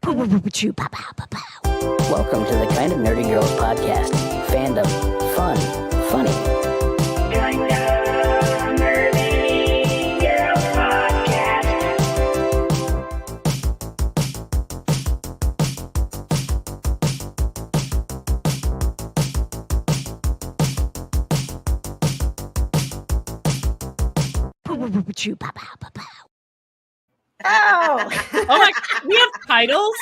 Welcome to the Kind of Nerdy Girls podcast. Fandom, fun, funny. Kind of Nerdy Girls podcast. Oh, my! We have titles.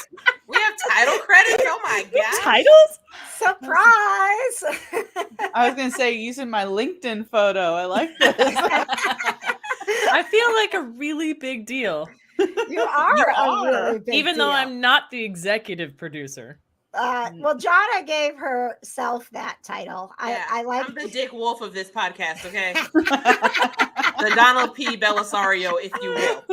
We have title credits. Oh my god! Titles? Surprise! I was going to say, using my LinkedIn photo. I like this. I feel like a really big deal, You are a really big even though deal. I'm not the executive producer. Well, Johna gave herself that title. Yeah, I like. I'm the Dick Wolf of this podcast. Okay, the Donald P. Belisario, if you will.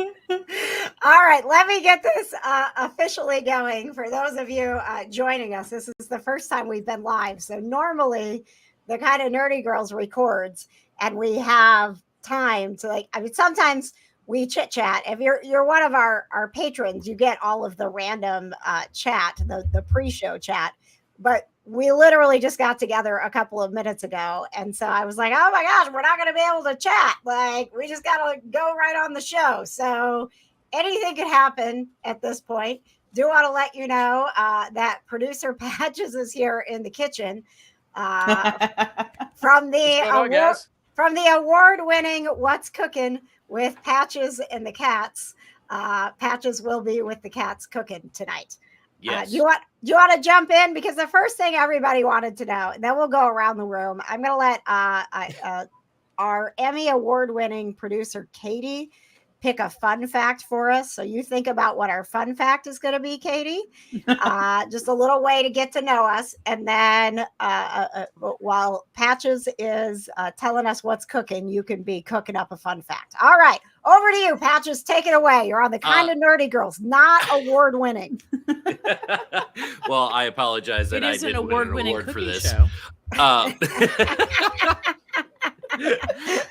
All right, let me get this officially going. For those of you joining us, this is the first time we've been live. So normally, the Kind of Nerdy Girls records, and we have time to sometimes we chit chat. If you're one of our patrons, you get all of the random chat, the pre-show chat. But we literally just got together a couple of minutes ago, and so I was like, "Oh my gosh, we're not going to be able to chat. Like, we just got to go right on the show." So anything could happen at this point. Do want to let you know that producer Patches is here in the kitchen from the award-winning What's Cooking with Patches and the Cats. Patches will be with the cats cooking tonight. Yes. Do you want to jump in? Because the first thing everybody wanted to know, and then we'll go around the room. I'm going to let our Emmy award-winning producer Katie pick a fun fact for us. So you think about what our fun fact is going to be, Katie. Just a little way to get to know us. And then while Patches is telling us what's cooking, you can be cooking up a fun fact. All right. Over to you, Patches. Take it away. You're on the Kind of Nerdy Girls, not award-winning. Well, I apologize that It I is an didn't win an award-winning award for cooking this. show.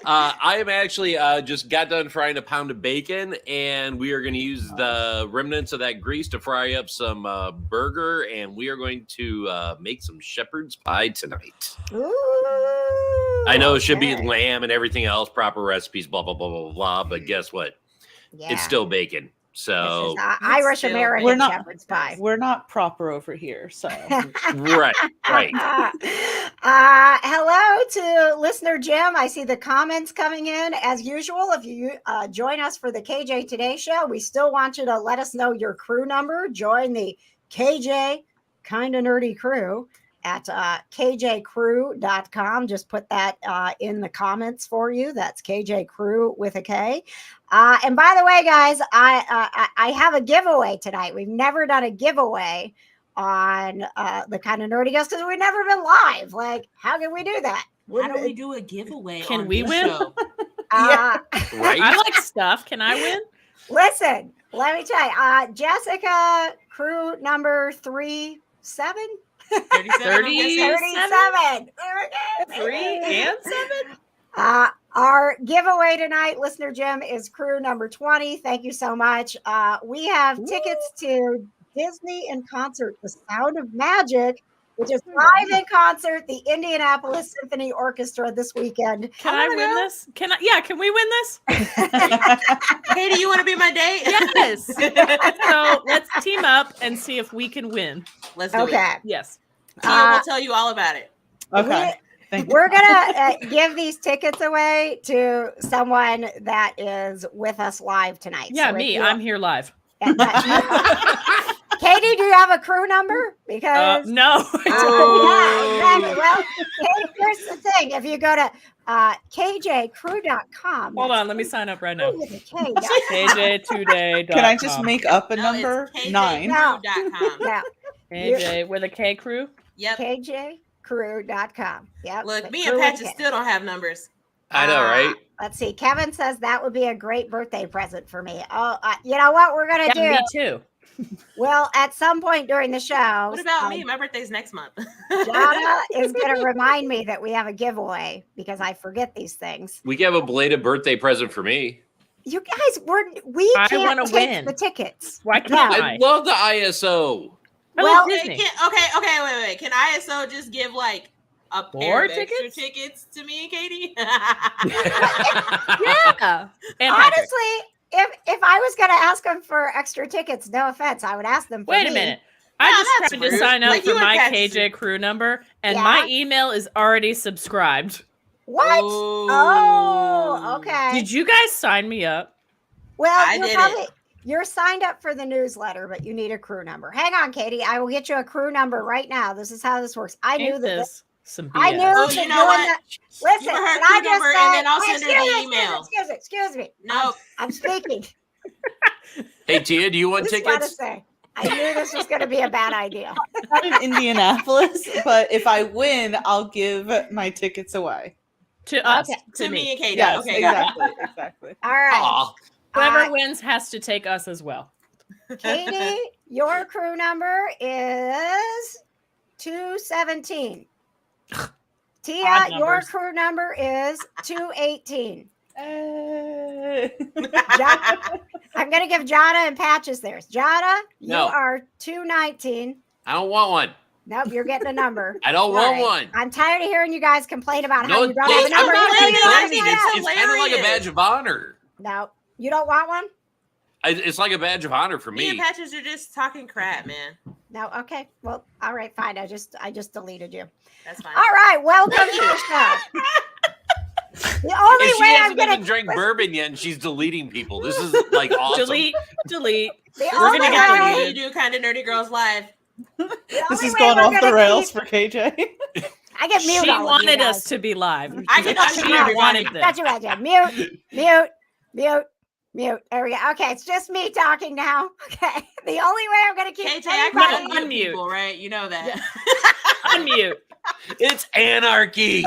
I am actually just got done frying a pound of bacon, and we are going to use the remnants of that grease to fry up some burger, and we are going to make some shepherd's pie tonight. Ooh, I know it should be okay. lamb and everything else, proper recipes, blah, blah, blah, blah, blah, but guess what? Yeah. It's still bacon. So, Irish Still- American We're not- shepherd's pie. We're not proper over here, so right. Hello to listener Jim. I see the comments coming in as usual. If you join us for the KJ Today show, we still want you to let us know your crew number. Join the KJ Kind of Nerdy crew at kjcrew.com. Just put that in the comments for you. That's KJ Crew with a K. And by the way, guys, I have a giveaway tonight. We've never done a giveaway on the Kind of Nerdy Girls because we've never been live. Like, how can we do that? How do we do a giveaway? Can on we this win? show? Right. I like stuff. Can I win? Listen, let me tell you, Jessica, crew number 37? 37. 37. 3 and 7? Our giveaway tonight, listener Jim, is crew number 20. Thank you so much. We have tickets to Disney in concert, The Sound of Magic, which is live in concert, the Indianapolis Symphony Orchestra this weekend. Can I win this? Can we win this? Katie, you want to be my date? Yes. So let's team up and see if we can win. Let's do Okay. it. Yes. Tia will tell you all about it. okay. Thank you. We're going to give these tickets away to someone that is with us live tonight. Yeah, So if me. you- I'm here live. Katie, do you have a crew number? Because No. yeah, exactly. Well, Katie, here's the thing. If you go to kjcrew.com. Hold on. Let me sign up right now. With a K, KJ2day.com. Can I just make up a No, number? it's 9. kjcrew.com. yeah, KJ with a K crew? Yep. kjcrew.com. Yep. Look, the me crew and with a Patches K. still don't have numbers. I know, right? Let's see. Kevin says that would be a great birthday present for me. Oh, you know what we're gonna do? Me too. Well, at some point during the show, What about me? My birthday's next month. Jonna is going to remind me that we have a giveaway because I forget these things. We can have a belated birthday present for me. You guys, we I can't wanna take win. the tickets. Why can't I love the ISO. I Well, love Okay, Disney. wait. Can ISO just give like a pair More of extra tickets? tickets to me and Katie? Yeah. And Patrick. Honestly, if I was going to ask them for extra tickets, no offense, I would ask them for Wait a me. minute. I No, just that's tried to rude. sign up Like, for you and my Pat KJ crew number, and Yeah. my email is already subscribed. What? Ooh. Oh, okay. Did you guys sign me up? Well, I you're didn't. you're signed up for the newsletter, but you need a crew number. Hang on, Katie. I will get you a crew number right now. This is how this works. I knew Ain't that. this some BS? I knew Oh, that you know doing what? that. Listen, Give her her can I crew just number, say, and then I'll send her the email. Excuse me. Nope. I'm speaking. Hey, Tia, do you want Just gotta tickets? say, I knew this was going to be a bad idea. I'm in Indianapolis, but if I win, I'll give my tickets away. To us, Okay. to To me me. and Katie. Yes, Okay, got it. exactly, exactly. All right. Aw. Whoever wins has to take us as well. Katie, your crew number is 217. Tia, Odd your numbers. crew number is 218. Hey. I'm going to give Johna and Patches theirs. Johna, No. you are 219. I don't want one. Nope, you're getting a number. I don't All want right. one. I'm tired of hearing you guys complain about how No, you don't have a I'm number. not Even though you don't complaining. have It's it, kind of like a hilarious. badge of honor. No, you don't want one? It's like a badge of honor for Me and me. Patches are just talking crap, man. No, okay. Well, all right, fine. I just deleted you. That's fine. All right, welcome to the show. The only And she way I'm hasn't gonna even drank bourbon yet, and she's deleting people. This is like awesome. Delete. the We're only gonna get way- deleted. You do kind of nerdy girls live. the This only is way going we're off the gonna rails keep- for KJ. I get mute. She all of you wanted guys. us to be live. I can She unmute everybody. wanted this. Gotcha. Mute. There we go. Okay, it's just me talking now. Okay. The only way I'm gonna keep KJ, I No, can unmute unmute. people, right? You know that. Unmute. It's anarchy.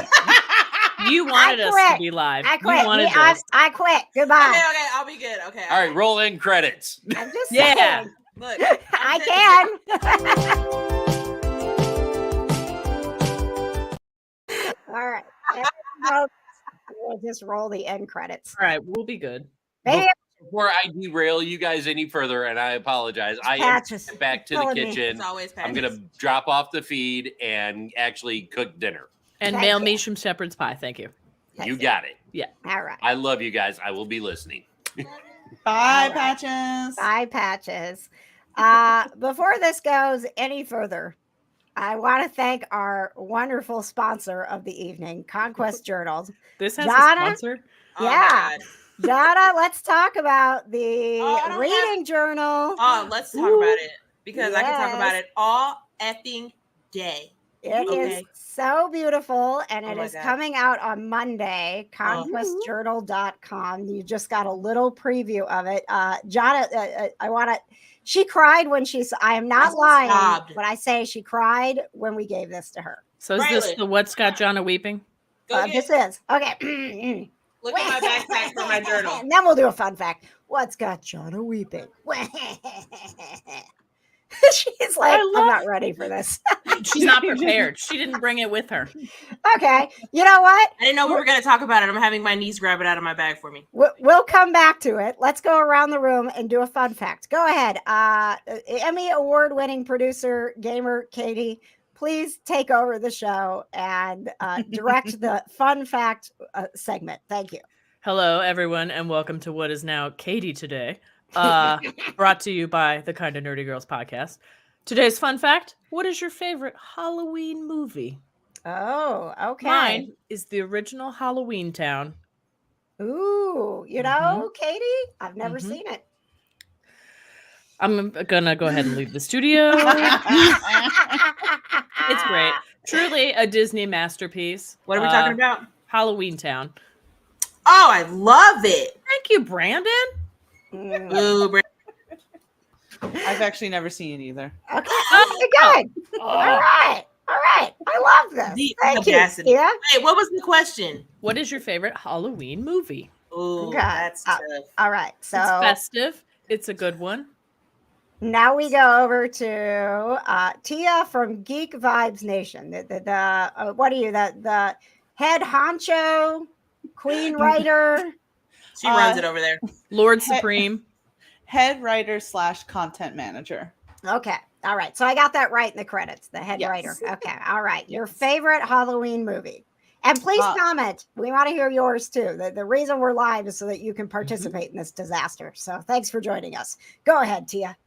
You wanted us quit. to be live. I You quit. wanted I this. quit. Goodbye. Okay, I'll be good. Okay. All right, roll in credits. I'm just Yeah. saying. Look, I can. All right. We'll just roll the end credits. All right, we'll be good. Maybe Before I derail you guys any further, and I apologize, I am Patches. back to the Killing me. kitchen. It's always I'm Patches. gonna drop off the feed and actually cook dinner. And Thank mail you. me some shepherd's pie. Thank you. You got it. All right. I love you guys. I will be listening. Bye, right. Patches. Bye, Patches. Before this goes any further, I want to thank our wonderful sponsor of the evening, Conquest Journals. This has Donna? a sponsor. Oh, my Yeah. God. Donna, let's talk about the Oh, I don't reading journal. Oh, let's talk Ooh. about it because I can talk about Yes. it all effing day. It is Okay. so beautiful, and Oh it my is God. coming out on Monday. Conquestjournal.com. You just got a little preview of it. Johna, I want to. She cried when I am not I lying sobbed. when I say she cried when we gave this to her. So is this Riley. the What's Got Johna Weeping? Go This is okay. look at my backpack for my journal. And then we'll do a fun fact. What's got Johna weeping? She's like, I'm not ready for this. She's not prepared. She didn't bring it with her. Okay. You know what? I didn't know we were going to talk about it. I'm having my niece grab it out of my bag for me. We'll come back to it. Let's go around the room and do a fun fact. Go ahead. Emmy award-winning producer, gamer Katie, please take over the show and direct the fun fact segment. Thank you. Hello, everyone, and welcome to what is now Katie Today, brought to you by the Kind of Nerdy Girls podcast. Today's fun fact: what is your favorite Halloween movie? Oh, okay. Mine is the original Halloween Town. Ooh, you know, Katie, I've never Mhm. seen it. I'm gonna go ahead and leave the studio. It's great. Truly a Disney masterpiece. What are we talking about? Halloween Town. Oh, I love it. Thank you, Brandon. Mm. Ooh, I've actually never seen it either. Okay, good. All right. I love this. The Thank you. audacity. Yeah. Hey, what was the question? What is your favorite Halloween movie? Ooh, Okay. that's tough. All right. So It's festive. It's a good one. now we go over to Tia from Geek Vibes Nation. What are you? The head honcho, queen writer. She runs it over there. Lord Supreme. Head writer / content manager. Okay. All right. So I got that right in the credits. The head Yes. writer. Okay. All right. Your favorite Halloween movie. And please comment. We want to hear yours too. The reason we're live is so that you can participate in this disaster. So thanks for joining us. Go ahead, Tia.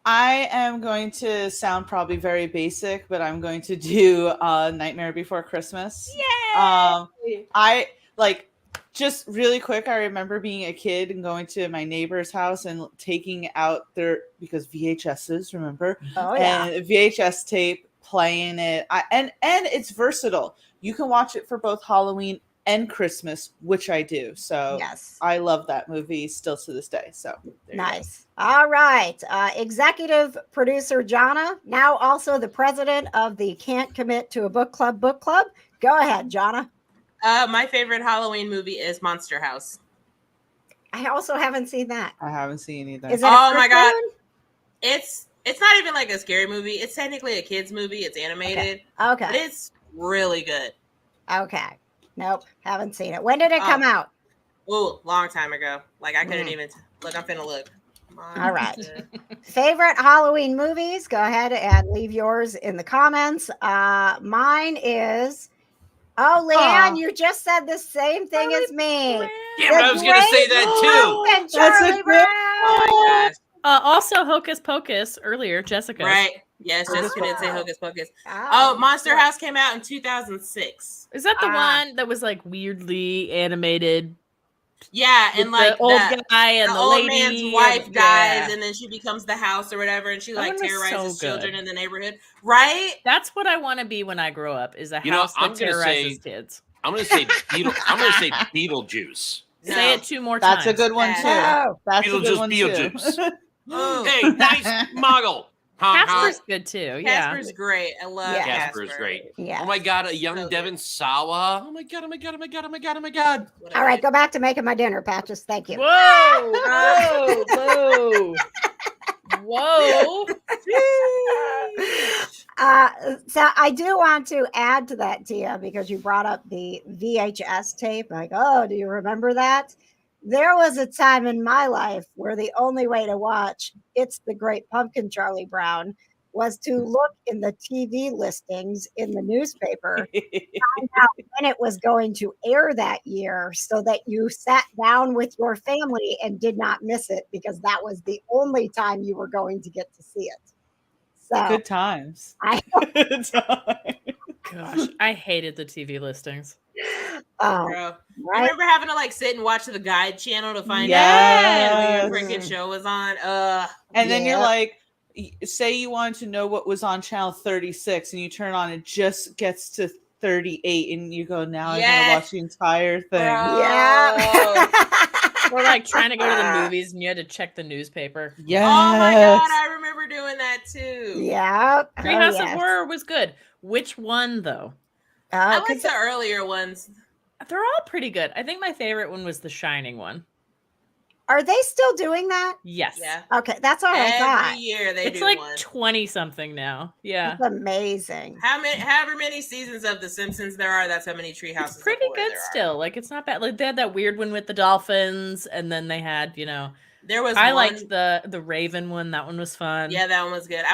I am going to sound probably very basic, but I'm going to do Nightmare Before Christmas. Yay! I like just really quick. I remember being a kid and going to my neighbor's house and taking out because VHSs, remember? Oh yeah. And VHS tape, playing it. And it's versatile. You can watch it for both Halloween and Christmas, which I do. So Yes. I love that movie still to this day. So there you go. Nice. All right. Executive producer Johna, now also the president of the Can't Commit to a Book Club book club. Go ahead, Johna. My favorite Halloween movie is Monster House. I also haven't seen that. I haven't seen either. Is it Oh my God. cartoon? It's not even like a scary movie. It's technically a kid's movie. It's animated. But Okay. it's really good. Okay. Nope. Haven't seen it. When did it come out? Ooh, long time ago. Like I couldn't even look. I'm finna look. All right. Favorite Halloween movies? Go ahead and leave yours in the comments. Mine is. Oh, Leanne, you just said the same thing as me. Yeah, but I was going to say that too. And Charlie That's a Brown. Oh my gosh. Also, Hocus Pocus earlier, Jessica. Right. Yes, Jessica did say Hocus Pocus. Oh, Oh, Monster House came out in 2006. Is that the one that was like weirdly animated? Yeah, With and like the old guy and the the old lady man's wife and- dies, yeah. and then she becomes the house or whatever, and she That like one was terrorizes so good. children in the neighborhood. Right? That's what I want to be when I grow up. Is a You know, house I'm that gonna terrorizes say- kids. I'm going to say Beetlejuice. No. Say it 2 more times. That's a good one too. No. That's a good Beetlejuice, one Beetlejuice. too. Oh, Hey, nice muggle. Casper's good too. Yeah. Casper's great. I love Yeah. Casper Casper. is great. Yeah. Oh my God, a young So good. Devon Sawa. Oh my God, oh my God, oh my God, oh my God, oh my God. What a All right, kid. go back to making my dinner, Patches. Thank you. Whoa! Whoa! Whoa! Whoa! So I do want to add to that, Tia, because you brought up the VHS tape. Like, oh, do you remember that? There was a time in my life where the only way to watch It's the Great Pumpkin, Charlie Brown, was to look in the TV listings in the newspaper, find out when it was going to air that year so that you sat down with your family and did not miss it because that was the only time you were going to get to see it. So Good times. I Good times. Gosh, I hated the TV listings. oh, Bro. You right. remember having to like sit and watch the guide channel to find Yes. out when your freaking show was on? And then you're Yeah. like, say you wanted to know what was on channel 36 and you turn on, it just gets to 38 and you go, now I'm going to Yes. watch the entire thing. Bro. Yeah. Or like trying to go to the movies and you had to check the newspaper. Yes. Oh my God, I remember doing that too. Yeah. Treehouse of Horror was good. Which one though? I like the earlier ones. They're all pretty good. I think my favorite one was the Shining one. Are they still doing that? Yes. Yeah. Okay, that's what I Every thought. year they It's do like one. 20 something now. Yeah. That's amazing. However many seasons of The Simpsons there are, that's how many Treehouses. It's pretty good still. Like it's not bad. Like they had that weird one with the dolphins, and then they had, There was I one, liked the Raven one. That one was fun. Yeah, that one was good.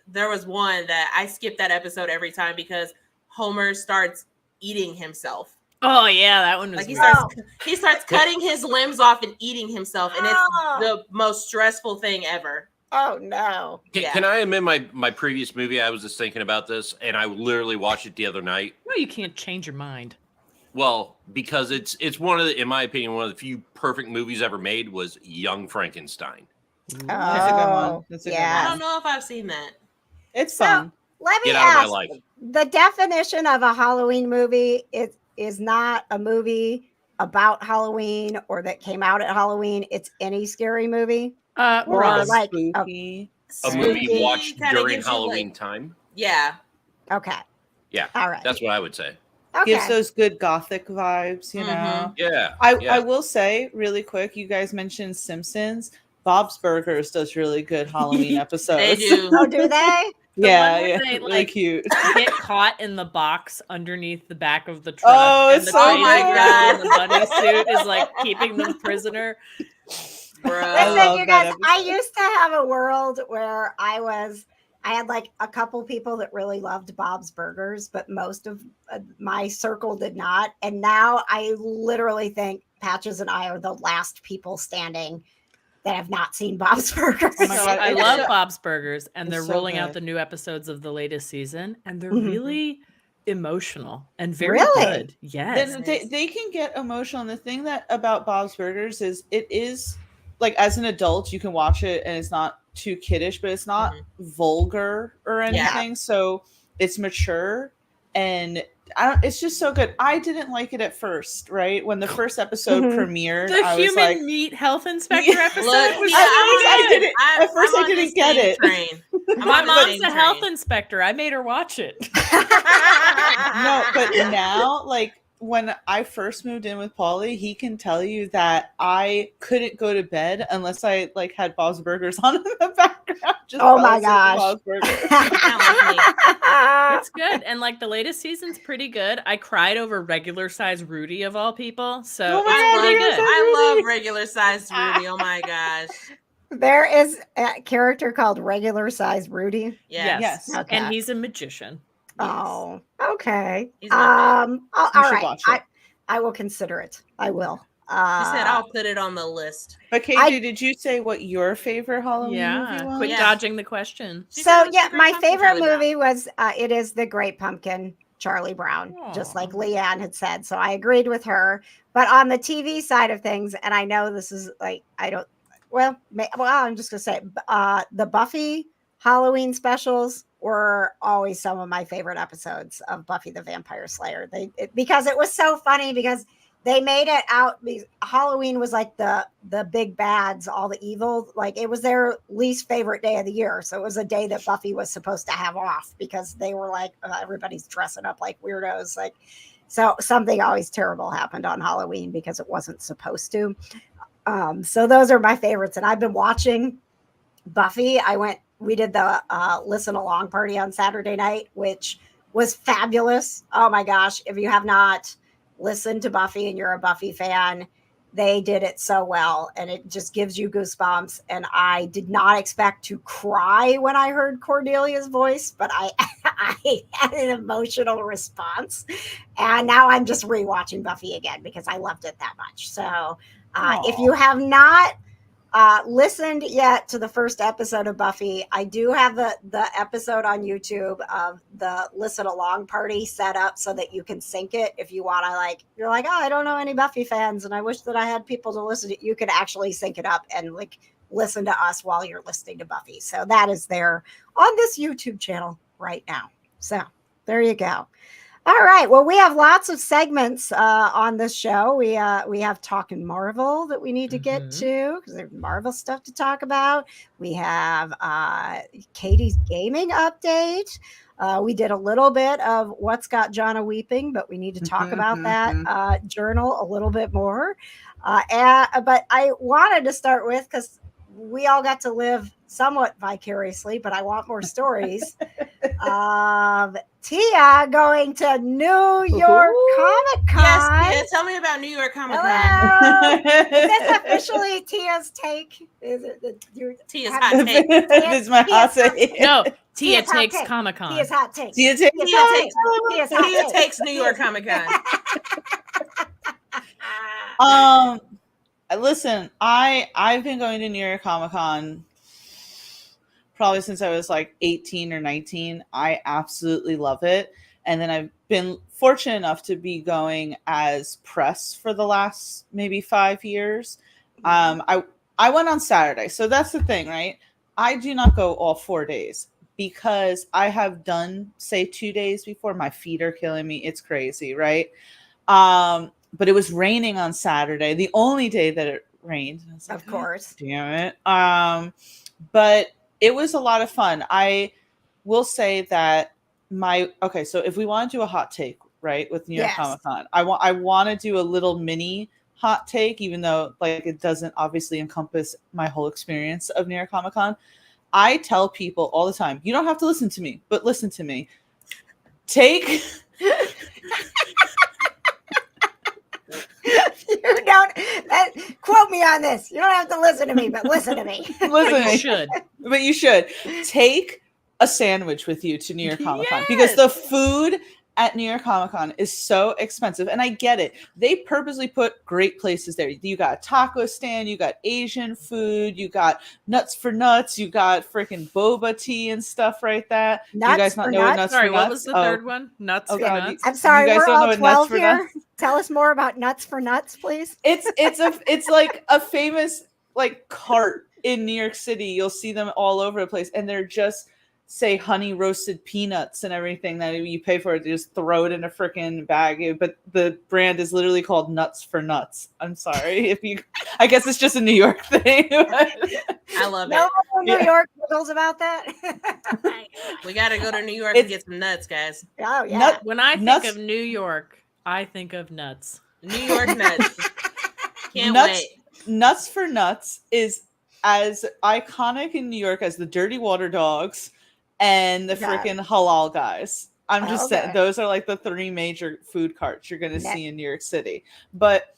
There was one that I skipped that episode every time because Homer starts eating himself. Oh yeah, that one was Like weird. he starts cutting his limbs off and eating himself, and it's Oh. the most stressful thing ever. Oh no. Yeah. Can I admit my previous movie? I was just thinking about this, and I literally watched it the other night. No, you can't change your mind. Well, because it's one of the, in my opinion, one of the few perfect movies ever made was Young Frankenstein. That's a good one. Oh, That's a good yeah. I one. don't know if I've seen that. It's So, fun. Let me Get out of my ask life. the definition of a Halloween movie is not a movie about Halloween or that came out at Halloween. It's any scary movie. Or Or else. like Spooky. A movie Spooky watched kinda during gives you, Halloween like- time. Yeah. Okay. Yeah, All right. that's what I would say. Okay. Gives those good gothic vibes, you know. Yeah, I yeah. will say really quick, you guys mentioned Simpsons. Bob's Burgers does really good Halloween episodes. They do. Oh, do they? Yeah, where yeah, they, really like, cute. get caught in the box underneath the back of the truck. Oh, and it's the so trainer my girl God. in the bunny suit is like keeping them prisoner. Bro. I Listen, love you that guys, I episode. used to have a world where I had like a couple people that really loved Bob's Burgers, but most of my circle did not. And now I literally think Patches and I are the last people standing that have not seen Bob's Burgers. Oh my So God, I it's love so- Bob's Burgers, and it's they're so rolling out good. the new episodes of the latest season, and they're Mhm. really emotional and very Really? good. Yes. Then they can get emotional. And the thing that about Bob's Burgers is it is like as an adult you can watch it and it's not too kiddish, but it's not vulgar or anything. So it's mature and it's just so good. I didn't like it at first, right? When the first episode Mhm. premiered, The I was human like, meat health inspector Yeah. episode Look, was yeah, so I good. didn't. At first, I didn't get it. Train. I'm My on the mom's same a health train. inspector. I made her watch it. No, but now, like when I first moved in with Paulie, he can tell you that I couldn't go to bed unless I like had Bob's Burgers on in the background. Just Oh fell my asleep to gosh. Bob's Burgers. It's good. And like the latest season's pretty good. I cried over regular size Rudy of all people. So Oh my it's God, pretty regular good. size- I Rudy. love regular sized Rudy. Oh my gosh. There is a character called Regular Size Rudy. Yeah. Yes. Okay. And he's a magician. Oh, okay. He's my You all should right. watch it. I will consider it. I will. She said I'll put it on the list. But KJ, did you say what your favorite Halloween movie Yeah. was? Quit Yeah. dodging the question. She So said it was yeah, the Great my Pumpkin, favorite Charlie Brown. movie was it is The Great Pumpkin, Charlie Brown, just like Aw. Leanne had said. So I agreed with her. But on the TV side of things, and I know this is like I don't. Well, I'm just gonna say the Buffy Halloween specials were always some of my favorite episodes of Buffy the Vampire Slayer. Because it was so funny because they made it out. Halloween was like the big bads, all the evil. Like it was their least favorite day of the year. So it was a day that Buffy was supposed to have off because they were like everybody's dressing up like weirdos. Like so something always terrible happened on Halloween because it wasn't supposed to. So those are my favorites, and I've been watching Buffy. We did the listen along party on Saturday night, which was fabulous. Oh my gosh. If you have not listened to Buffy and you're a Buffy fan, they did it so well. And it just gives you goosebumps. And I did not expect to cry when I heard Cordelia's voice, but I had an emotional response. And now I'm just rewatching Buffy again because I loved it that much. So if you have not listened yet to the first episode of Buffy, I do have the episode on YouTube of the listen along party set up so that you can sync it if you want to. You're like, oh, I don't know any Buffy fans and I wish that I had people to listen to. You can actually sync it up and like listen to us while you're listening to Buffy. So that is there on this YouTube channel right now. So there you go. All right. Well, we have lots of segments on this show. We have Talking Marvel that we need to get to because there's Marvel stuff to talk about. We have Katie's gaming update. We did a little bit of What's Got Johna Weeping, but we need to talk about that journal a little bit more. But I wanted to start with, because we all got to live somewhat vicariously, but I want more stories of Tia going to New York Comic Con. Yes, Tia, tell me about New York Comic Con. Hello. Is this officially Tia's take? Is it Tia's hot take. This is my hot take. No, Tia Tia's hot takes take. Comic Con. Tia's hot take. Tia takes- Tia's Tia hot takes- take. Tia's hot Tia take. takes New York Comic Um, Con. listen, I've been going to New York Comic Con probably since I was like 18 or 19. I absolutely love it. And then I've been fortunate enough to be going as press for the last maybe 5 years. I went on Saturday. So that's the thing, right? I do not go all 4 days because I have done, say, 2 days before. My feet are killing me. It's crazy, right? But it was raining on Saturday, the only day that it rained. I was like, Of course. damn it. But it was a lot of fun. I will say that so if we want to do a hot take, right, with New York Yes. Comic Con, I want to do a little mini hot take, even though like it doesn't obviously encompass my whole experience of New York Comic Con. I tell people all the time, you don't have to listen to me, but listen to me. Take You don't quote me on this. You don't have to listen to me, but listen to me. But listen to you me. should. But you should take a sandwich with you to New York Comic Con because Yes. the food at New York Comic Con is so expensive. And I get it. They purposely put great places there. You got a taco stand, you got Asian food, you got Nuts for Nuts, you got freaking boba tea and stuff right there. Do you Nuts guys not for know what nuts? Nuts Sorry, for what Nuts? was the third one? Nuts Oh, for God, nuts. I'm sorry, You guys we're don't know all what 12 Nuts for here. Nuts? Tell us more about Nuts for Nuts, please. It's like a famous like cart in New York City. You'll see them all over the place, and they're just say honey roasted peanuts and everything that you pay for it. You just throw it in a freaking bag. But the brand is literally called Nuts for Nuts. I'm sorry if you. I guess it's just a New York thing. I love No it. New York giggles about that. We got to go to New York It's- and get some nuts, guys. Oh yeah. Nut- When I think Nuts- of New York, I think of nuts. New York nuts. Can't Nuts- wait. Nuts for Nuts is as iconic in New York as the Dirty Water Dogs and the Okay. freaking halal guys. I'm just Okay. saying those are like the three major food carts you're going to Ne- see in New York City. But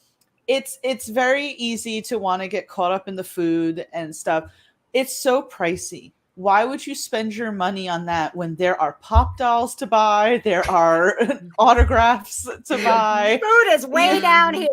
it's very easy to want to get caught up in the food and stuff. It's so pricey. Why would you spend your money on that when there are pop dolls to buy, there are autographs to buy? Food is way Yeah. down here.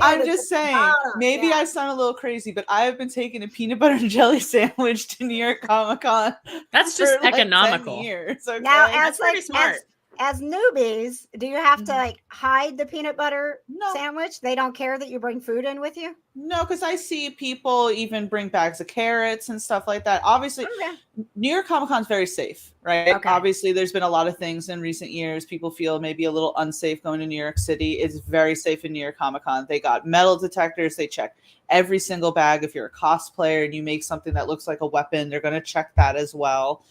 I'm just saying, maybe yeah. I sound a little crazy, but I have been taking a peanut butter and jelly sandwich to New York Comic Con. That's just for, like, 10 economical. years, okay? Now, That's as like pretty smart. as newbies, do you have to Mhm. like hide the peanut butter No. sandwich? They don't care that you bring food in with you. No, because I see people even bring bags of carrots and stuff like that. Obviously, Okay. New York Comic Con is very safe, right? Okay. Obviously, there's been a lot of things in recent years. People feel maybe a little unsafe going to New York City. It's very safe in New York Comic Con. They got metal detectors. They check every single bag. If you're a cosplayer and you make something that looks like a weapon, they're going to check that as well.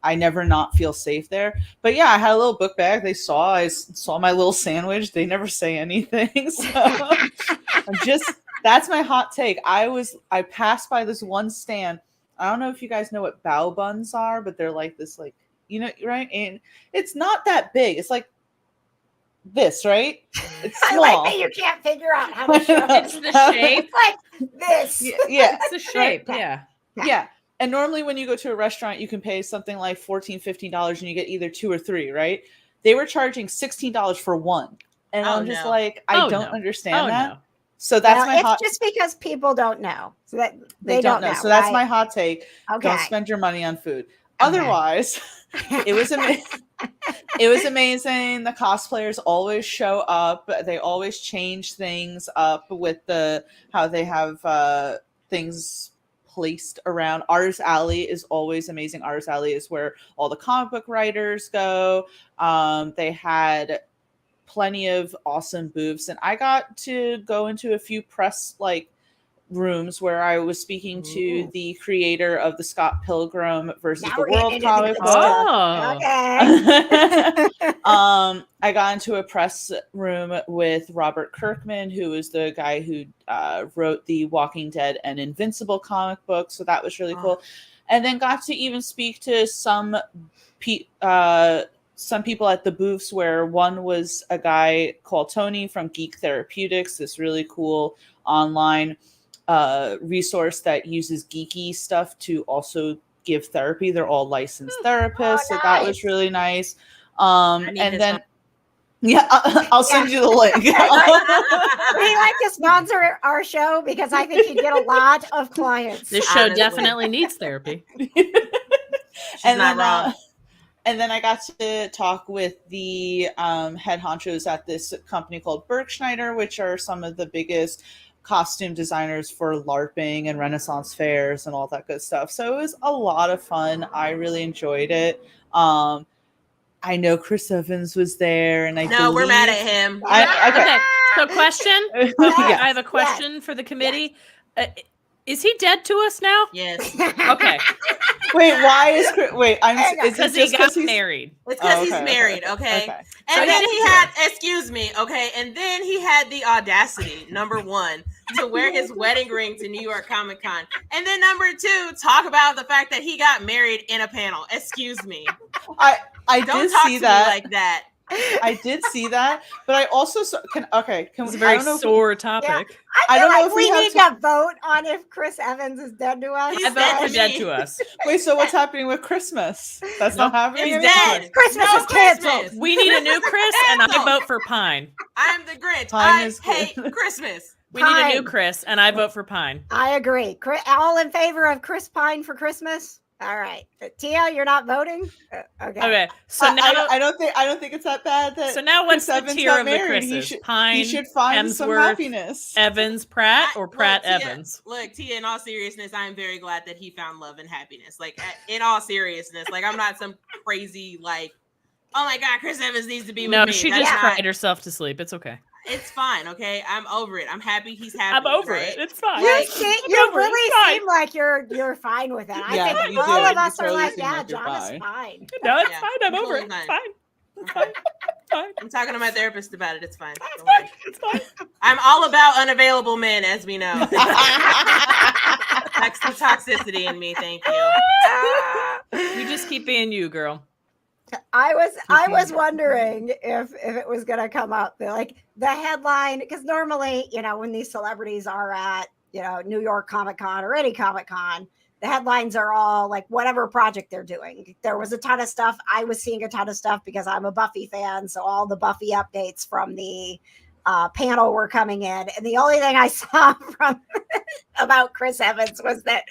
I never not feel safe there. But yeah, I had a little book bag. I saw my little sandwich. They never say anything. So I'm just that's my hot take. I passed by this one stand. I don't know if you guys know what bao buns are, but they're like this, like, you know, right? And it's not that big. It's like this, right? It's I small. like that you can't figure out how to show it. It's the shape. It's like this. Yeah. It's the shape. Yeah. Yeah. And normally when you go to a restaurant, you can pay something like $14, $15 and you get either 2 or 3, right? They were charging $16 for one. And Oh, I'm just no. like, I Oh, don't no. understand Oh, that. no. So that's Well, my it's hot just because people don't know. So that they don't know. So that's my hot take. Okay. Don't spend your money on food. Okay. Otherwise, it was amazing. It was amazing. The cosplayers always show up. They always change things up with how they have things placed around. Artist Alley is always amazing. Artist Alley is where all the comic book writers go. They had plenty of awesome booths, and I got to go into a few press rooms where I was speaking to Ooh. the creator of the Scott Pilgrim versus Now the we're getting World into the comic good book. stuff. Oh. Okay. I got into a press room with Robert Kirkman, who is the guy who wrote the Walking Dead and Invincible comic book. So that was really cool. And then got to even speak to some people at the booths, where one was a guy called Tony from Geek Therapeutics, this really cool online resource that uses geeky stuff to also give therapy. They're all licensed therapists, so that was nice. really nice. need And his then phone. yeah, I'll send you the link. Would he like to sponsor our show? Because I think he'd get a lot of clients. This show Honestly. definitely needs therapy. She's and not then, wrong. And then I got to talk with the head honchos at this company called Bergschneider, which are some of the biggest costume designers for LARPing and Renaissance fairs and all that good stuff. So it was a lot of fun. I really enjoyed it. I know Chris Evans was there, and No, we're mad at him. Okay. So, question. Yeah. I have a question for the committee. Is he dead to us now? Yes. Okay. Wait, why is Chris? Wait, is it Because he just got he's married. It's because Oh, he's okay, married, okay, okay? okay. And So then he he had, excuse me, okay? And then he had the audacity, number one, to wear his wedding ring to New York Comic Con. And then number 2, talk about the fact that he got married in a panel. Excuse me. I Don't did talk see to that. me like that. I did see that, but I also can It's a very I don't know sore topic. I I feel don't know like if we we have need to vote on if Chris Evans is dead to us. He's I vote dead for to dead me. to us. Wait, so what's happening with Christmas? That's not happening He's anymore? dead. Christmas No is canceled. Christmas. We need a new Chris, and I Cancel. vote for Pine. I'm the Grinch. Pine I is good. hate Christmas. We need a new Pine. Chris, and I vote for Pine. I agree. All in favor of Chris Pine for Christmas? All right. Tia, you're not voting? Okay. Okay, so now I don't think it's that bad. That so now what's Chris the Evans tier got of the married. Chris's? He Pine, should find some Hemsworth, happiness. Evans, Pratt, or Look, Pratt Tia, Evans? Look, Tia, in all seriousness, I'm very glad that he found love and happiness. Like, in all seriousness, like, I'm not some crazy, like, oh my God, Chris Evans needs to be No, with me. she That's just not- cried herself to sleep. It's okay. It's fine, okay? I'm over it. I'm happy he's happy. I'm over right? it. It's fine. You, Like, you over it. really It's fine. seem like you're fine with that. I Yeah, think you all do. of You us are totally like, seem yeah, like you're John is fine. fine. No, it's Yeah, fine. I'm I'm over it. totally It's fine. It's fine. It's fine. I'm talking to my therapist about it. It's fine. It's Don't fine. worry. It's fine. I'm all about unavailable men, as we know. That's the toxicity in me. Thank you. You just keep being you, girl. I was wondering if it was gonna come up like the headline, because normally, when these celebrities are at, New York Comic Con or any Comic Con, the headlines are all like whatever project they're doing. There was a ton of stuff. I was seeing a ton of stuff because I'm a Buffy fan, so all the Buffy updates from the panel were coming in, and the only thing I saw from about Chris Evans was that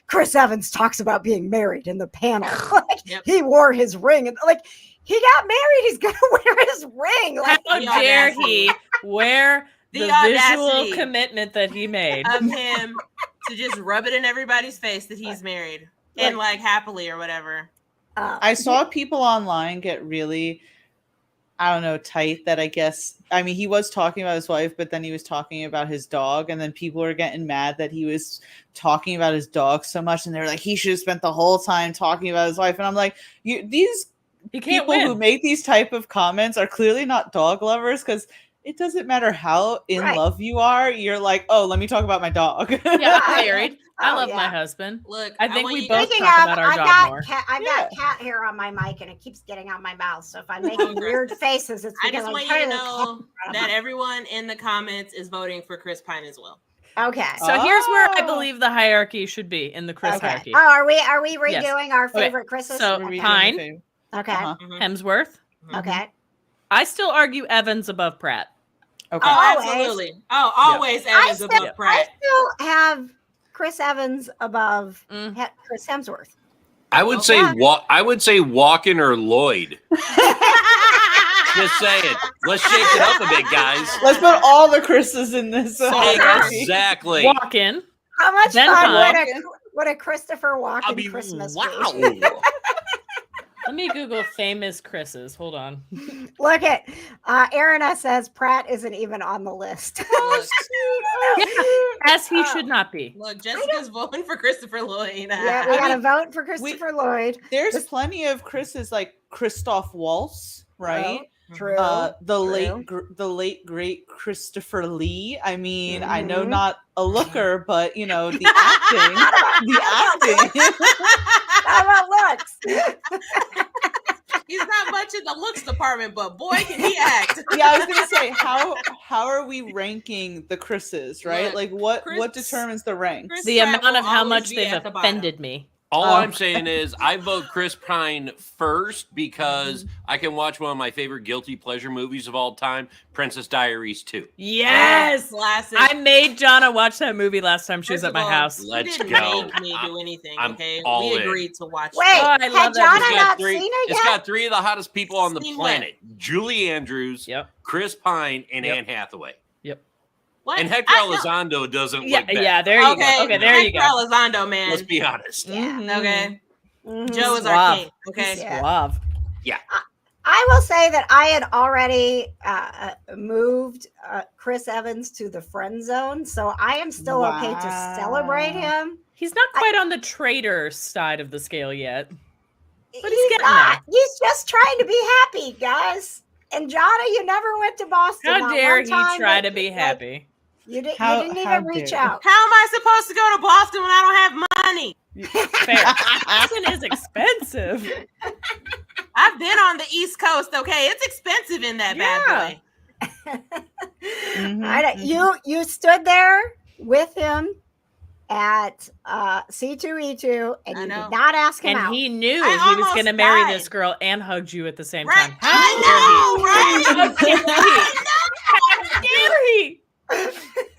Chris Evans talks about being married in the panel. Like, Yep. he wore his ring, and like he got married, he's gonna wear his ring. Like, How the dare audacity. he wear The the visual audacity. commitment that he made? Of him to just rub it in everybody's face that he's married and like happily or whatever. I saw people online get really, I don't know, tight that he was talking about his wife, but then he was talking about his dog, and then people were getting mad that he was talking about his dog so much, and they're like, he should have spent the whole time talking about his wife. And I'm like, these He can't people who win. make these type of comments are clearly not dog lovers, because it doesn't matter how in Right. love you are. You're like, oh, let me talk about my dog. Yeah, I'm married. I Oh, love yeah. my husband. Look, I think want we you both guys- Speaking talk of, about our I've dog got more. cat hair on my mic, and it keeps getting on my mouth. So if I'm making weird faces, it's I because just I'm want you trying to to know that everyone in the comments is voting for Chris Pine as well. Okay. So here's where I Oh. believe the hierarchy should be in the Chris Okay. hierarchy. Oh, are we redoing Yes. our Okay, favorite Chris's? so Okay. Pine. Okay. Uh-huh. Mhm. Hemsworth. Okay. I still argue Evans above Pratt. Okay. Oh, Always. absolutely. Oh, always Evans still- above I Pratt. still have Chris Evans above Mm. Chris Hemsworth. I would Oh, say yeah. I would say Walken or Lloyd. Just saying. Let's shake it up a bit, guys. Let's put all the Chris's in this. Exactly. Walk in. How much Then fun Pine. would a Christopher Walken I mean, Christmas wow. be? Let me Google famous Chris's. Hold on. Look at Aaron says Pratt isn't even on the list. Look, As he should not be. look, Jessica's voting for Christopher Lloyd. Yeah, we got to vote for Christopher Lloyd. There's plenty of Chris's, like Christoph Waltz, right? True. The late great Christopher Lee. I mean, I know Mhm. not a looker, but the acting, the acting. How about looks? He's not much in the looks department, but boy, can he act. Yeah, I was gonna say, how are we ranking the Chris's, right? Look, like what Chris- determines the rank? Chris The Pratt amount will of how always much be they've at the bottom. offended me. All Oh. I'm saying is I vote Chris Pine first because I can watch one of my favorite guilty pleasure movies of all time, Princess Diaries 2. Yes. Classic. I made Jonna watch that movie last time she was First at my of all, house. you Let's didn't go. make me do anything, I'm okay? all We in. agreed to watch Wait, Oh, I had love that John movie. not seen it It's yet? got three of the hottest people on the Seen planet: Julie Andrews, Yep. Chris Pine, and Yep. Anne Hathaway. What? And Hector I know- Elizondo doesn't Yeah, look bad. yeah, there you Okay, go. Okay, there you Hector go. Elizondo, man. Let's be honest. Yeah. Okay. Mhm. Joe is our Suave. king. Okay. Yeah. Suave. I will say that I had already moved Chris Evans to the friend zone, so I am still okay to celebrate him. He's not quite on the traitor side of the scale yet. But he's He's getting not. He's just trying to be happy, guys. And Johna, you never went to Boston. How not dare one he time, try but, to be like, happy? You didn't How even reach dare out. How am I supposed to go to Boston when I don't have money? Fair. Boston is expensive. I've been on the East Coast, okay? It's expensive in that bad boy. You stood there with him at C2E2 and I you know. did not ask him And out. he knew I he was almost going to marry died. this girl and hugged you at the same Right. time. I know, right? How dare he? How dare he?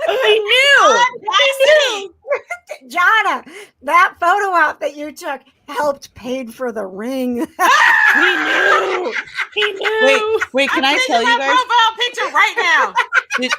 He knew. Audacity. Jonna, that photo op that you took helped paid for the ring. He knew. He knew. Wait, can I tell you my guys? profile picture right now.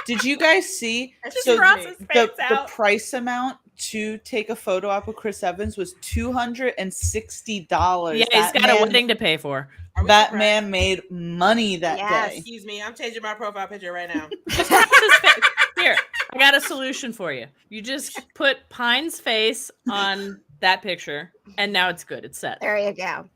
Did you guys see? Just So cross his face the out. price amount to take a photo op with Chris Evans was $260. Yeah, he's got a wedding to pay for. Are we That surprised? man made money that Yes. day. Excuse me, I'm changing my profile picture right now. Just cross his face. Here, I got a solution for you. You just put Pine's face on that picture, and now it's good. It's set. There you go.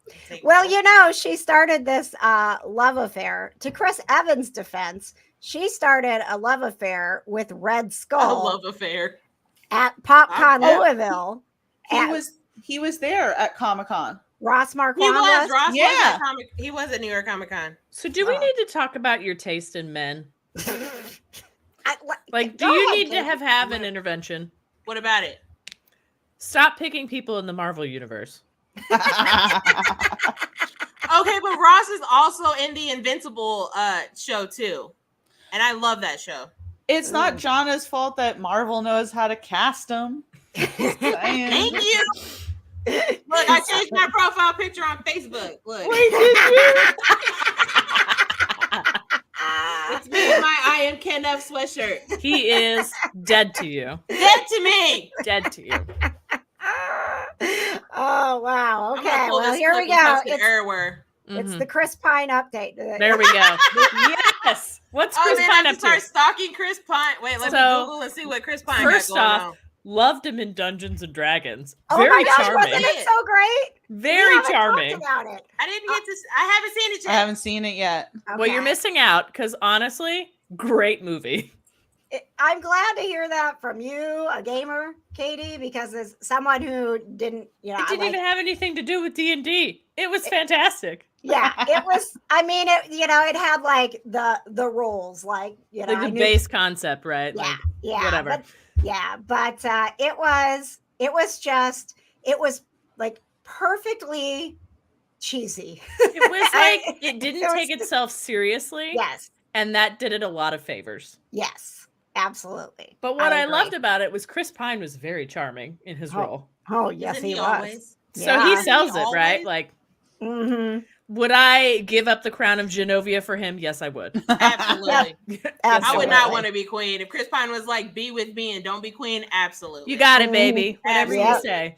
Well, you know, she started this love affair. To Chris Evans' defense, she started a love affair with Red a Skull love affair. at PopCon Yeah. Louisville. He was there at Comic-Con. Ross Marquand He was. was. Ross was Yeah. at Comic. He was at New York Comic Con. So, do we need to talk about your taste in men? Like, do Go you ahead, need to Kate. have an intervention? What about it? Stop picking people in the Marvel universe. Okay, but Ross is also in the Invincible show too, and I love that show. It's not Jonna's fault that Marvel knows how to cast him. Thank you. Look, I changed my profile picture on Facebook. Look, it's me in my I am Ken F sweatshirt. He is dead to you. Dead to me. Dead to you. Oh wow. I'm gonna Okay. pull Well, this here clip we and go. post it everywhere. It's Mhm. the Chris Pine update. There we go. Yes. What's Oh, Chris then I Pine have up to start to? stalking Chris Pine. Wait, let me So, Google and see what Chris Pine First got going off, on. loved him in Dungeons and Dragons. Oh Very my gosh, charming. wasn't it so great? Very We haven't charming. talked about it. I didn't get to. I haven't seen it I yet. haven't seen it yet. Well, you're Okay. missing out because honestly, great movie. I'm glad to hear that from you, a gamer, Katie, because as someone who didn't, It didn't even have anything to do with D&D. It was fantastic. yeah, it was. I mean, it had like the rules, like Like I the knew- base concept, right? yeah, Like, yeah, whatever. but it was like perfectly cheesy. it was like it It didn't was- take itself seriously. Yes, And that did it a lot of favors. yes, absolutely. But what I, agree. loved about it was Chris Pine was very charming in his Oh, role. Oh yes, Isn't he was. always? So Yeah. he Isn't sells he it, right? always? Like, Mm-hmm. would I give up the crown of Genovia for him? Yes, I would. Absolutely. Yes, I would not Absolutely. want to be queen. If Chris Pine was like, be with me and don't be queen, absolutely. You got it, baby. Whatever you Yep. say.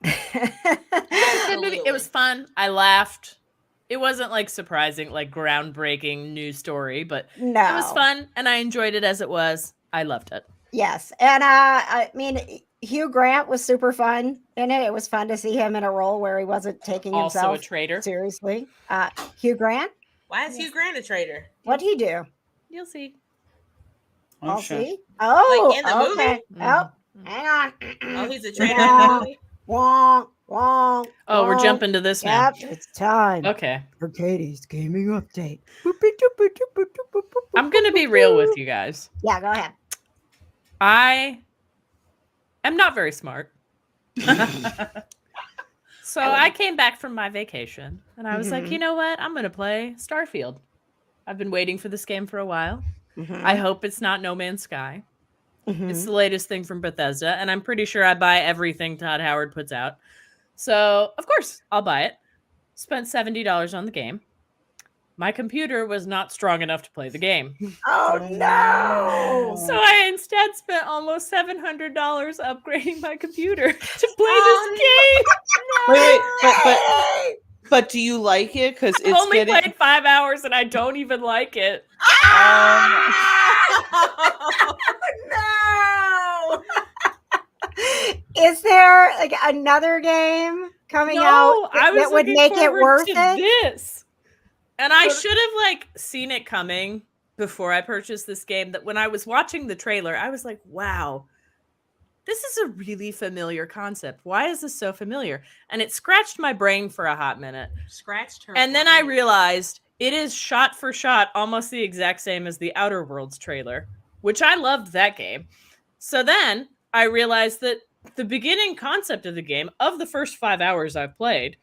Good movie. It was fun. I laughed. It wasn't like surprising, like groundbreaking new story, but No, it was fun and I enjoyed it as it was. I loved it. Yes, and I mean, Hugh Grant was super fun in it. It was fun to see him in a role where he wasn't taking Also a himself traitor. seriously. Hugh Grant, Why is Hugh Grant a traitor? what'd he do? You'll see. I'll sure. see. Oh, Like in the movie? okay. Oh, Mhm. hang on. Oh, he's a traitor in Yeah. the movie? Wonk, wonk, Oh, we're wonk. jumping to this now. Yep, it's time Okay. for Katie's gaming update. I'm going to be real with you guys. Yeah, go ahead. I am not very smart. So I came back from my vacation and I was like, Mhm. you know what? I'm going to play Starfield. I've been waiting for this game for a while. Mhm, I hope it's not No Man's Sky. mhm. It's the latest thing from Bethesda, and I'm pretty sure I buy everything Todd Howard puts out. So, of course, I'll buy it. Spent $70 on the game. My computer was not strong enough to play the game. Oh no! So I instead spent almost $700 upgrading my computer to play Oh, this game. But do you like it? Because I've it's only getting. played 5 hours and I don't even like it. No! Is there like another game coming out I was that would looking make it forward worth to it? this. And I should have like seen it coming before I purchased this game that when I was watching the trailer, I was like, wow, this is a really familiar concept. Why is this so familiar? And it scratched my brain for a hot minute. Scratched her. And then I realized it is shot for shot almost the exact same as the Outer Worlds trailer, which I loved that game. So then I realized that the beginning concept of the game, of the first 5 hours I've played,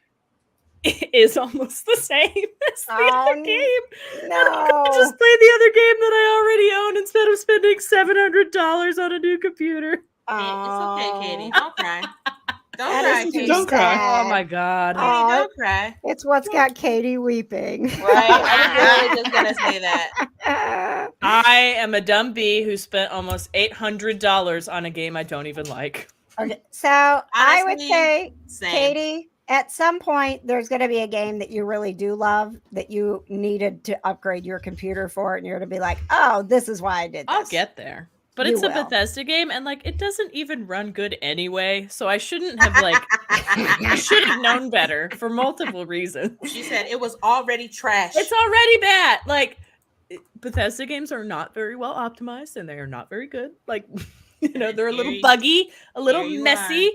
is almost the same as the other game. No. I'm gonna just play the other game that I already own instead of spending $700 on a new computer. It's okay, Katie. Don't cry. Don't That cry, is Katie. Don't cry. Oh my god. Katie, Aw. don't cry. It's what's got Katie weeping. Right? I was literally just gonna say that. I am a dumb bee who spent almost $800 on a game I don't even like. Okay, so I would Honestly, say, Same. Katie, at some point there's going to be a game that you really do love that you needed to upgrade your computer for, and you're going to be like, "Oh, this is why I did this." I'll get there. But You it's a will. Bethesda game, and like it doesn't even run good anyway. So I shouldn't have I should have known better for multiple reasons. She said it was already trash. It's already bad. Like Bethesda games are not very well optimized, and they are not very good. Like they're a little buggy, a little here you messy.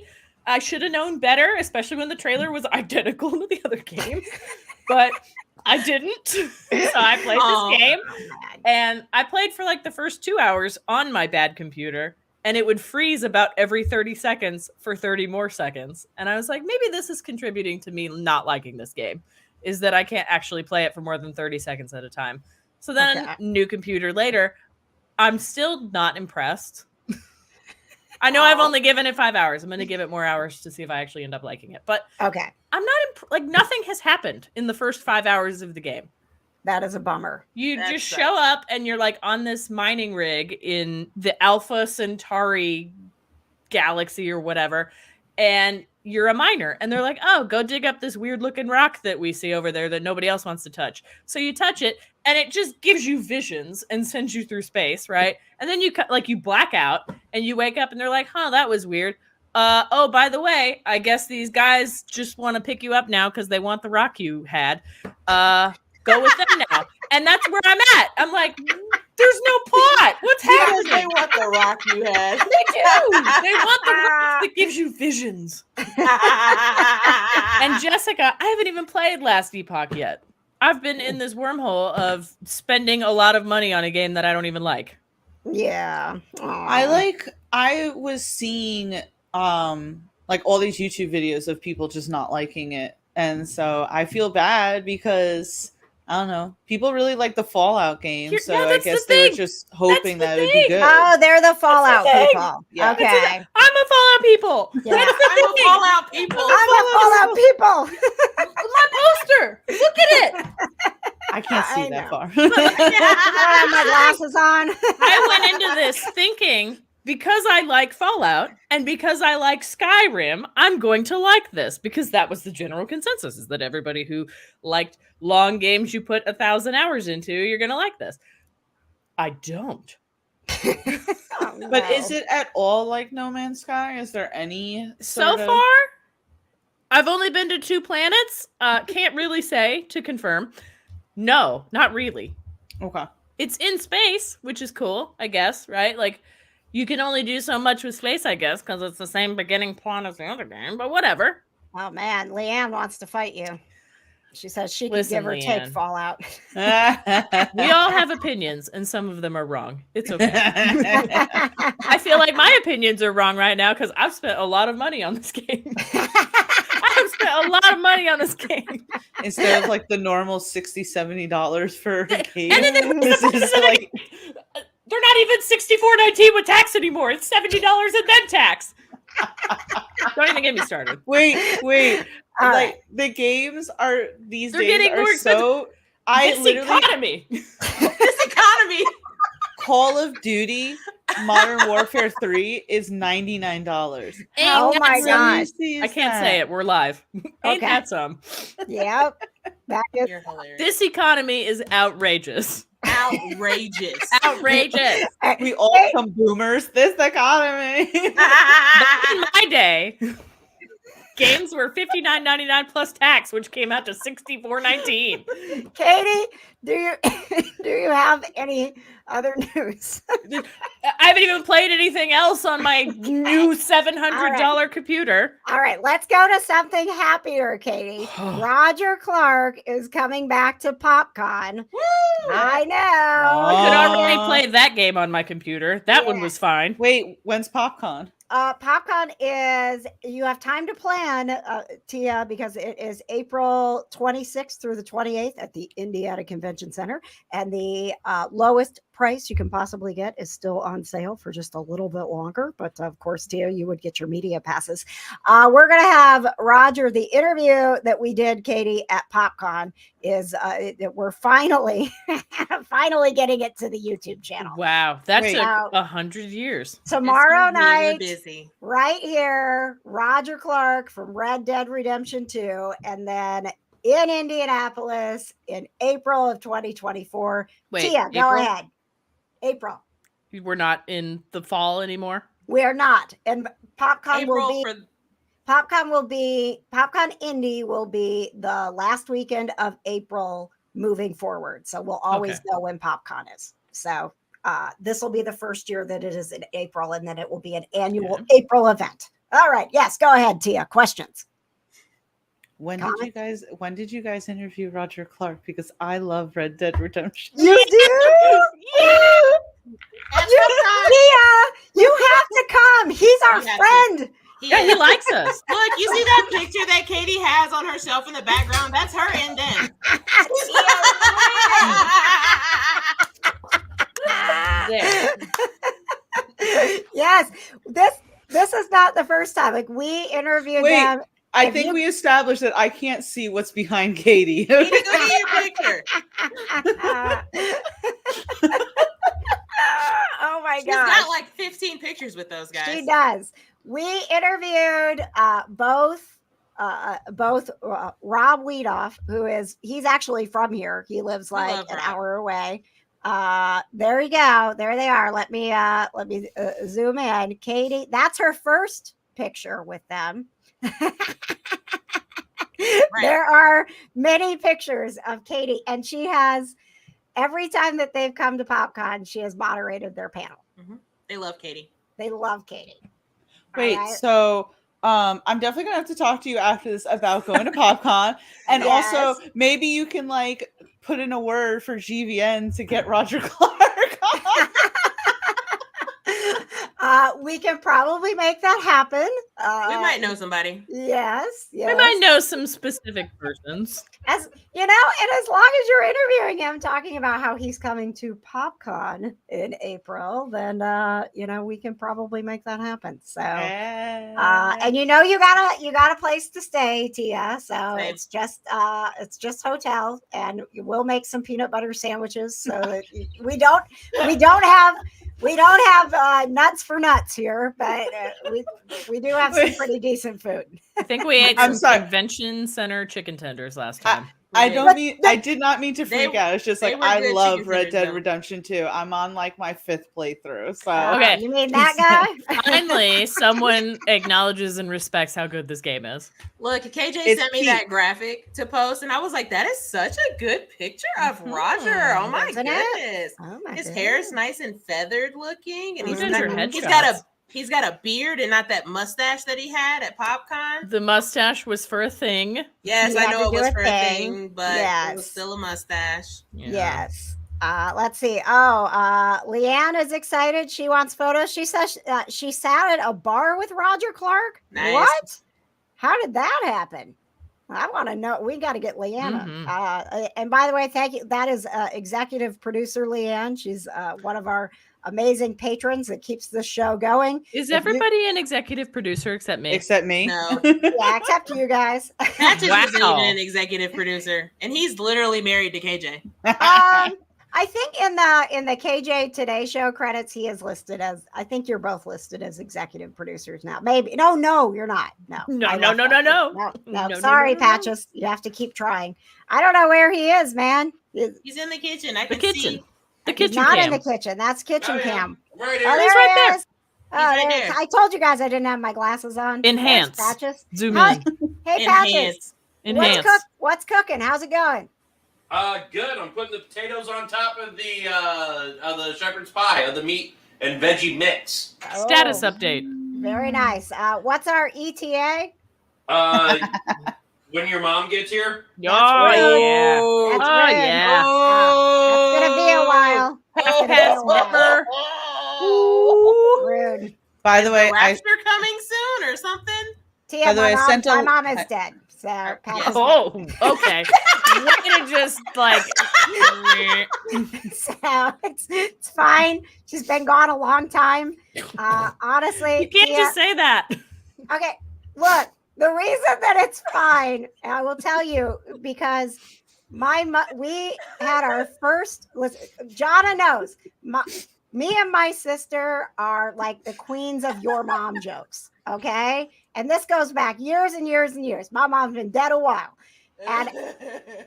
I should have known better, especially when the trailer was identical to the other game. But I didn't. So I played this game. And I played for like the first 2 hours on my bad computer, and it would freeze about every 30 seconds for 30 more seconds. And I was like, maybe this is contributing to me not liking this game, is that I can't actually play it for more than 30 seconds at a time. So then, new computer later, I'm still not impressed. I know I've only given it 5 hours. I'm going to give it more hours to see if I actually end up liking it. But Okay, I'm not like nothing has happened in the first 5 hours of the game. that is a bummer. You That just sucks. show up and you're like on this mining rig in the Alpha Centauri galaxy or whatever, and you're a miner. And they're like, oh, go dig up this weird looking rock that we see over there that nobody else wants to touch. So you touch it and it just gives you visions and sends you through space, right? And then you black out and you wake up and they're like, huh, that was weird. Oh, by the way, I guess these guys just want to pick you up now because they want the rock you had. Go with them now. And that's where I'm at. I'm like, there's no plot. What's Because they happening? want the rock you had. They do. They want the rock that gives you visions. And Jessica, I haven't even played Last Epoch yet. I've been in this wormhole of spending a lot of money on a game that I don't even like. Yeah. I was seeing like all these YouTube videos of people just not liking it. And so I feel bad because I don't know, people really like the Fallout game. Here- So yeah, I that's guess the they were thing. just hoping That's that the it would be thing. good. Oh, they're the Fallout the thing. people. Yeah. Okay. I'm a Fallout people. Yeah. That's the I'm a thing. Fallout people. I'm a Fallout people. My poster. Look at it. I can't I see that know. far. I have my glasses on. I went into this thinking because I like Fallout and because I like Skyrim, I'm going to like this because that was the general consensus, is that everybody who liked long games you put 1,000 hours into, you're going to like this. I don't. Oh, But no. is it at all like No Man's Sky? Is there any So sort of- far, I've only been to 2 planets. Can't really say to confirm. No, not really. Okay. It's in space, which is cool, I guess, right? Like, you can only do so much with space, I guess, because it's the same beginning plot as the other game, but whatever. Oh man, Leanne wants to fight you. She says she can Listen, give or take Leanne. Fallout. We all have opinions, and some of them are wrong. It's okay. I feel like my opinions are wrong right now because I've spent a lot of money on this game. I've spent a lot of money on this game. Instead of like the normal $60, $70 for a game. And then This is like they're not even $64.19 with tax anymore. It's $70 and then tax. Don't even get me started. wait. All Like right. the games are these They're days getting are more expensive. so I This literally economy. This economy. Call of Duty Modern Warfare 3 is $99. Oh Ain't my that some- gosh. I can't say it. We're live. Ain't Okay. that some? Yep. That is You're hilarious. This economy is outrageous. outrageous. Outrageous. We all become boomers. This economy. Back in my day, games were $59.99 plus tax, which came out to $64.19. Katie, Do you do you have any other news? I haven't even played anything else on my new $700 computer. All right, let's go to something happier, Katie. Roger Clark is coming back to PopCon. I know. I could already play that game on my computer. That one was fine. Wait, when's PopCon? PopCon is, you have time to plan, Tia, because it is April 26th through the 28th at the Indiana Convention Center. And the lowest price you can possibly get is still on sale for just a little bit longer. But of course, Tia, you would get your media passes. We're going to have Roger, the interview that we did, Katie, at PopCon is we're finally getting it to the YouTube channel. Wow, that took 100 years. Tomorrow night, right here, Roger Clark from Red Dead Redemption 2, and then in Indianapolis in April of 2024. Wait, Tia, go ahead. April. We're not in the fall anymore. We're not, and PopCon PopCon Indy will be the last weekend of April moving forward. So we'll always know when PopCon is. So this will be the first year that it is in April, and then it will be an annual April event. All right. Yes, go ahead, Tia. Questions. When did you guys interview Roger Clark? Because I love Red Dead Redemption. You do? Tia, you have to come. He's our friend. He likes us. Look, you see that picture that Katie has on herself in the background? That's her and them. Yes, this is not the first time. Like, we interviewed them. I think we established that I can't see what's behind Katie. Katie, go get your picture. Oh my god. She's got like 15 pictures with those guys. She does. We interviewed both Rob Weedoff, he's actually from here. He lives like an hour away. There you go. There they are. Let me zoom in. Katie, that's her first picture with them. There are many pictures of Katie, and she has, every time that they've come to PopCon, she has moderated their panel. Mm-hmm. They love Katie. They love Katie. Wait, so I'm definitely gonna have to talk to you after this about going to PopCon, and also maybe you can like put in a word for GVN to get Roger Clark. We can probably make that happen. We might know somebody. Yes. We might know some specific persons. As you know, and as long as you're interviewing him, talking about how he's coming to PopCon in April, then we can probably make that happen. So, and you got a place to stay, Tia. So it's just hotel, and we'll make some peanut butter sandwiches. So that we don't have nuts for nuts here, but we do have some pretty decent food. I think we ate some convention center chicken tenders last time. I did not mean to freak out. It's just like I love Red Dead Redemption 2. I'm on like my 5th playthrough. So okay, you mean that guy? Finally, someone acknowledges and respects how good this game is. Look, KJ sent me that graphic to post, and I was like, "That is such a good picture of Roger." Oh my goodness! His hair is nice and feathered looking, and he's got a beard and not that mustache that he had at PopCon. The mustache was for a thing. Yes, I know it was for a thing, but it was still a mustache. Yeah. Yes. Let's see. Leanne is excited. She wants photos. She says she sat at a bar with Roger Clark. Nice. What? How did that happen? I want to know. We got to get Leanna. And by the way, thank you. That is executive producer Leanne. She's one of our amazing patrons that keeps the show going. Is everybody an executive producer except me? Except me. No. Yeah, except you guys. Patches isn't even an executive producer, and he's literally married to KJ. I think in the KJ Today Show credits, he is listed as. I think you're both listed as executive producers now. Maybe no, you're not. No. Sorry, Patches. You have to keep trying. I don't know where he is, man. He's in the kitchen. I can see. The kitchen not cam. In the kitchen. That's kitchen cam. Right there. Oh, He's right there. Right there. I told you guys I didn't have my glasses on. Enhance. Patches. Zoom in. Hey, Patches. Enhance. What's cooking? How's it going? Good. I'm putting the potatoes on top of the shepherd's pie, of the meat and veggie mix. Status update. Very nice. What's our ETA? When your mom gets here. Oh yeah. That's Oh rude. yeah. That's gonna be a while. That's gonna be a while. Rude. By the way, Rapture coming soon or something? Tia, By the way, I sent my mom is dead. So Oh, okay. We're gonna just like. so it's fine. She's been gone a long time. Honestly, You can't Tia, just say that. okay, look, the reason that it's fine, and I will tell you, because we had our first, Johna knows, me and my sister are like the queens of your mom jokes, okay? And this goes back years and years and years. My mom's been dead a while. And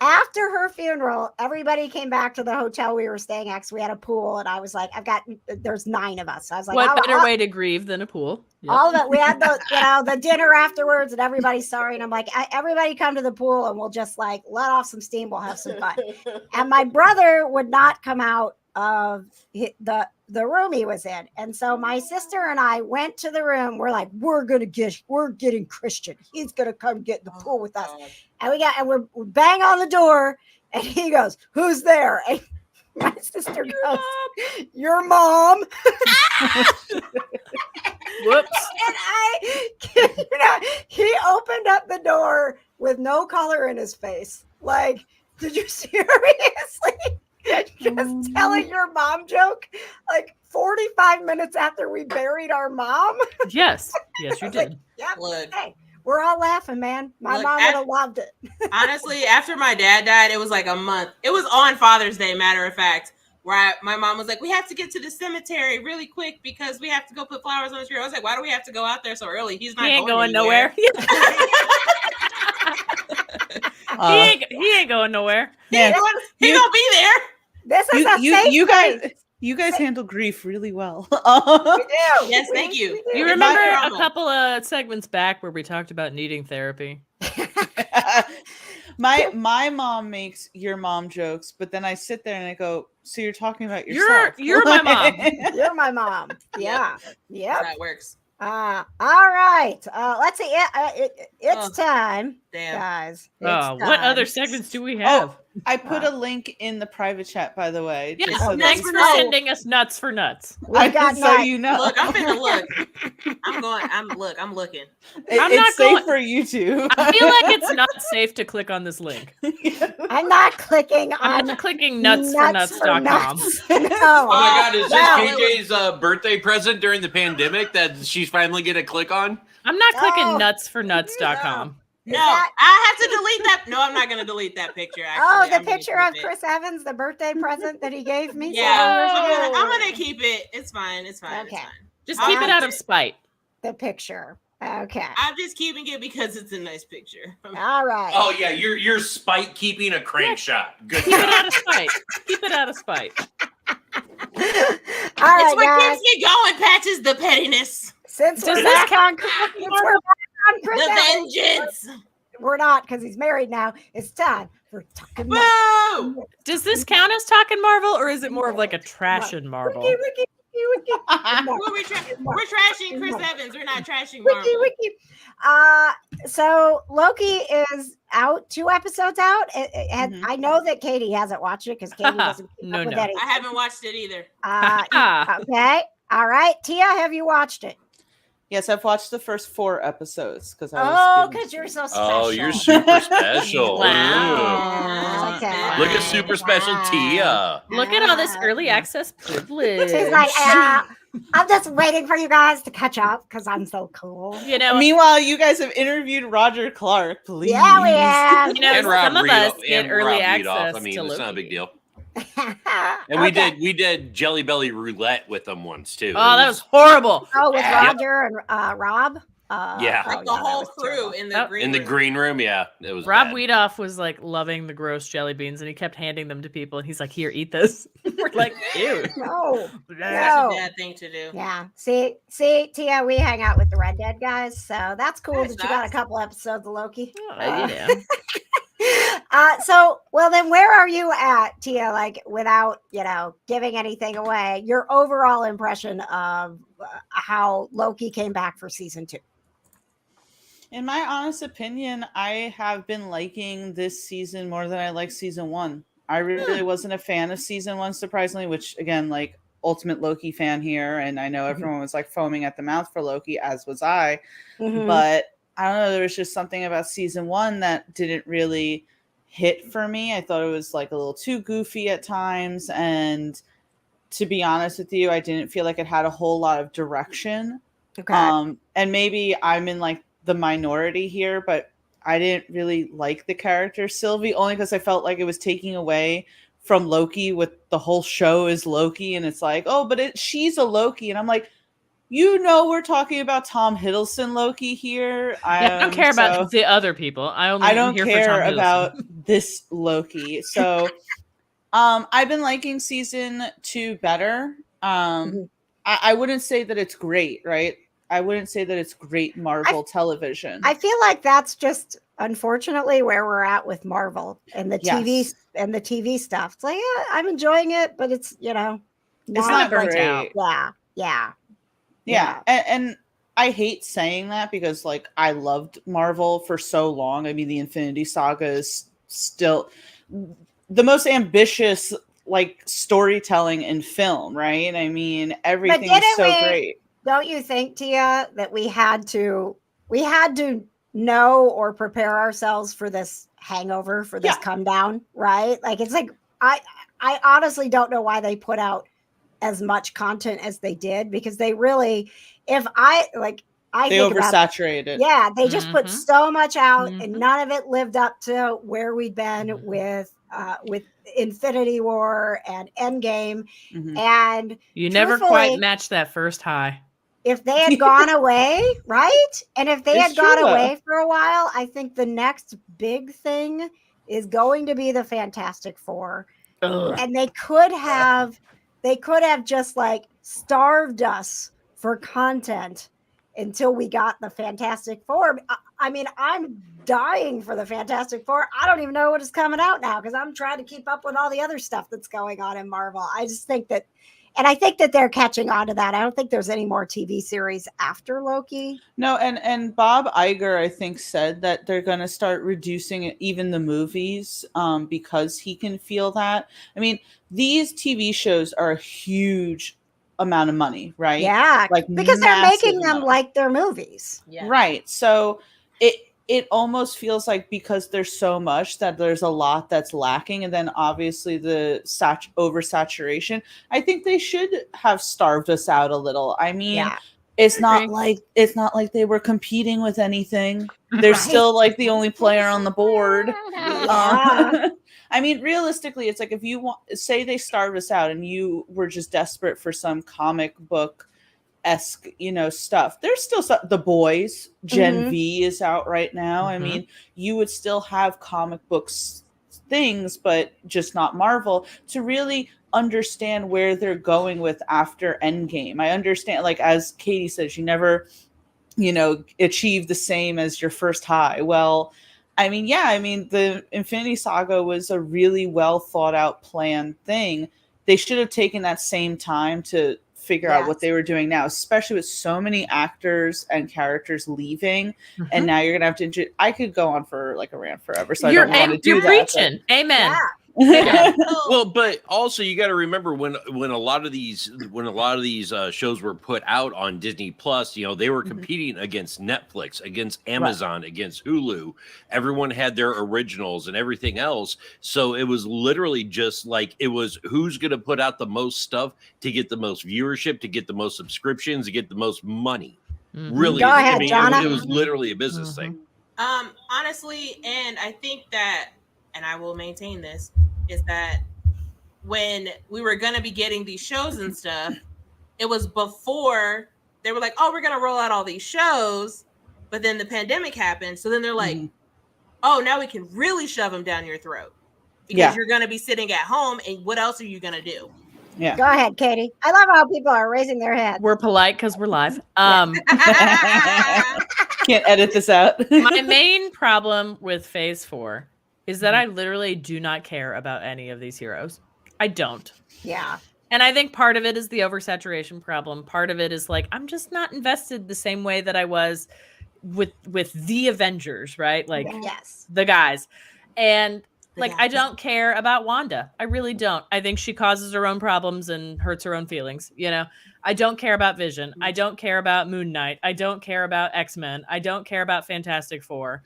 after her funeral, everybody came back to the hotel we were staying at because we had a pool. And I was like, there's 9 of us. So I was like, What better way to grieve than a pool? Yep. all of it. We had the dinner afterwards and everybody's sorry. And I'm like, everybody come to the pool and we'll just like let off some steam. We'll have some fun. And my brother would not come out of the room he was in. And so my sister and I went to the room. We're like, we're getting Christian. He's going to come get in the pool with us. And we're bang on the door and he goes, who's there? And my sister goes, your mom. Whoops. And he opened up the door with no color in his face. Like, did you seriously just telling your mom joke like 45 minutes after we buried our mom? Yes you did. Like, yeah, Look, hey, we're all laughing, man. My mom would have loved it. Honestly, after my dad died, it was like a month. It was on Father's Day, matter of fact, where my mom was like, we have to get to the cemetery really quick because we have to go put flowers on the tree. I was like, why do we have to go out there so early? He's not going nowhere. He ain't going nowhere. He gonna be there. This is a safe place. You guys handle grief really well. We do. Yes, thank you. You remember a couple of segments back where we talked about needing therapy? My mom makes your mom jokes, but then I sit there and I go, so you're talking about yourself. You're my mom. You're my mom. Yeah. Yep. That works. All right. Let's see. It's time, Damn. guys. What other segments do we have? I put a link in the private chat, by the way. Yes, just so thanks for sending us nuts for nuts. We've got so you know. Look, I'm finna look. I'm looking. It's safe for you too. I feel like it's not safe to click on this link. I'm not clicking I'm on not clicking nutsfornuts.com. No. Oh my God, is this PJ's birthday present during the pandemic that she's finally going to click on? I'm not clicking nutsfornuts.com. No, I have to delete that. No, I'm not going to delete that picture. Actually, the picture of Chris Evans, the birthday present that he gave me. Yeah, I'm gonna keep it. It's fine. It's fine. Okay. It's fine. Just keep it out of spite. The picture. Okay. I'm just keeping it because it's a nice picture. All right. Oh yeah, you're spite keeping a crank shot. Good Keep it job. out of spite. Keep it out of spite. All right, It's what guys. keeps me going. Patches the pettiness. Since Does we're this back count? on Chris The Evans, vengeance. we're not because he's married now. It's time for talking. Woo! Does this count as talking Marvel, or is it more of like a trashing Marvel? Wiki, wiki, wiki, wiki. We're trashing Chris Evans. We're not trashing Marvel. Wiki, wiki. So Loki is out, 2 episodes out. I know that Katie hasn't watched it because Katie doesn't keep up with anything. I haven't watched it either. Okay. All right. Tia, have you watched it? Yes, I've watched the first 4 episodes because I was. Because you're so special. Oh, you're super special. Wow. Okay. Look at super special Tia. Look at all this early access privilege. She's like, I'm just waiting for you guys to catch up because I'm so cool. You know, Meanwhile, you guys have interviewed Roger Clark. Please. Yeah, we have. You know, And Rob some of us Reed- get and early Rob access Reedoff. I mean, to it's not a Loki. big deal. And we did Jelly Belly Roulette with them once too. Oh, that was horrible. Oh, with Yeah. Roger and Rob. Yeah. Like the whole crew in the green in the room. green room. Yeah, it was. Rob bad. Weedoff was like loving the gross jelly beans, and he kept handing them to people, and he's like, "Here, eat this." We're like, "Ew." No. That's No. a bad thing to do. Yeah. See, Tia, we hang out with the Red Dead guys, so that's cool Nice, that you got a nice. couple episodes of Loki. Oh, you know. Well, then where are you at, Tia? Like, without, giving anything away, your overall impression of how Loki came back for season 2? In my honest opinion, I have been liking this season more than I like season 1. I really wasn't a fan of season 1, surprisingly, which again, like ultimate Loki fan here. And I know everyone was like foaming at the mouth for Loki, as was I. But I don't know, there was just something about season 1 that didn't really hit for me. I thought it was like a little too goofy at times. And to be honest with you, I didn't feel like it had a whole lot of direction. Okay. And maybe I'm in like the minority here, but I didn't really like the character Sylvie, only because I felt like it was taking away from Loki with the whole show is Loki. And it's like, oh, but she's a Loki. And I'm like, we're talking about Tom Hiddleston Loki here. I don't care about the other people. I don't care about this Loki. So I've been liking season 2 better. I wouldn't say that it's great, right? I wouldn't say that it's great Marvel television. I feel like that's just unfortunately where we're at with Marvel and the TV and the TV stuff. It's like, yeah, I'm enjoying it, but it's it's not burnt great. out. Yeah. And I hate saying that because like I loved Marvel for so long. I mean, the Infinity Saga is still the most ambitious like storytelling in film, right? I mean, everything is so great. Don't you think, Tia, that we had to know or prepare ourselves for this hangover, for this come down, right? Like, it's like I honestly don't know why they put out as much content as they did, because they really, they oversaturated. Yeah, they just put so much out, and none of it lived up to where we'd been with Infinity War and Endgame. And you never quite matched that first high. If they had gone away, right? And if they had gone away for a while, I think the next big thing is going to be the Fantastic Four. And they could have just like starved us for content until we got the Fantastic Four. I mean, I'm dying for the Fantastic Four. I don't even know what is coming out now because I'm trying to keep up with all the other stuff that's going on in Marvel. I just think that, and I think that they're catching on to that. I don't think there's any more TV series after Loki. No, and Bob Iger, I think, said that they're going to start reducing even the movies because he can feel that. I mean, these TV shows are a huge amount of money, right? Yeah, like because they're making them like their movies. Yeah. Right. So it almost feels like because there's so much that there's a lot that's lacking, and then obviously the oversaturation. I think they should have starved us out a little. I mean, it's not like they were competing with anything. They're still like the only player on the board. I mean, realistically, it's like if you say they starved us out and you were just desperate for some comic book esque, stuff. There's still The Boys, Gen V is out right now. I mean, you would still have comic books things, but just not Marvel, to really understand where they're going with after Endgame. I understand, like as Katie says, you never, achieve the same as your first high. Well, I mean, the Infinity Saga was a really well thought out planned thing. They should have taken that same time to figure out what they were doing now, especially with so many actors and characters leaving. And now you're going to have to, I could go on for like a rant forever. So I don't want to do that. You're preaching. Amen. Well, but also you got to remember when a lot of these shows were put out on Disney Plus, they were competing against Netflix, against Amazon, against Hulu. Everyone had their originals and everything else. So it was literally just like it was who's going to put out the most stuff to get the most viewership, to get the most subscriptions, to get the most money. Really, go ahead, Johna. It was literally a business thing. Honestly, and I think that, and I will maintain this, is that when we were going to be getting these shows and stuff, it was before they were like, oh, we're going to roll out all these shows. But then the pandemic happened. So then they're like, oh, now we can really shove them down your throat because you're going to be sitting at home. And what else are you going to do? Yeah. Go ahead, Katie. I love how people are raising their heads. We're polite because we're live. Can't edit this out. My main problem with Phase 4 is that I literally do not care about any of these heroes. I don't. Yeah. And I think part of it is the oversaturation problem. Part of it is like, I'm just not invested the same way that I was with the Avengers, right? Like yes, the guys. And like, I don't care about Wanda. I really don't. I think she causes her own problems and hurts her own feelings. You know, I don't care about Vision. I don't care about Moon Knight. I don't care about X-Men. I don't care about Fantastic Four.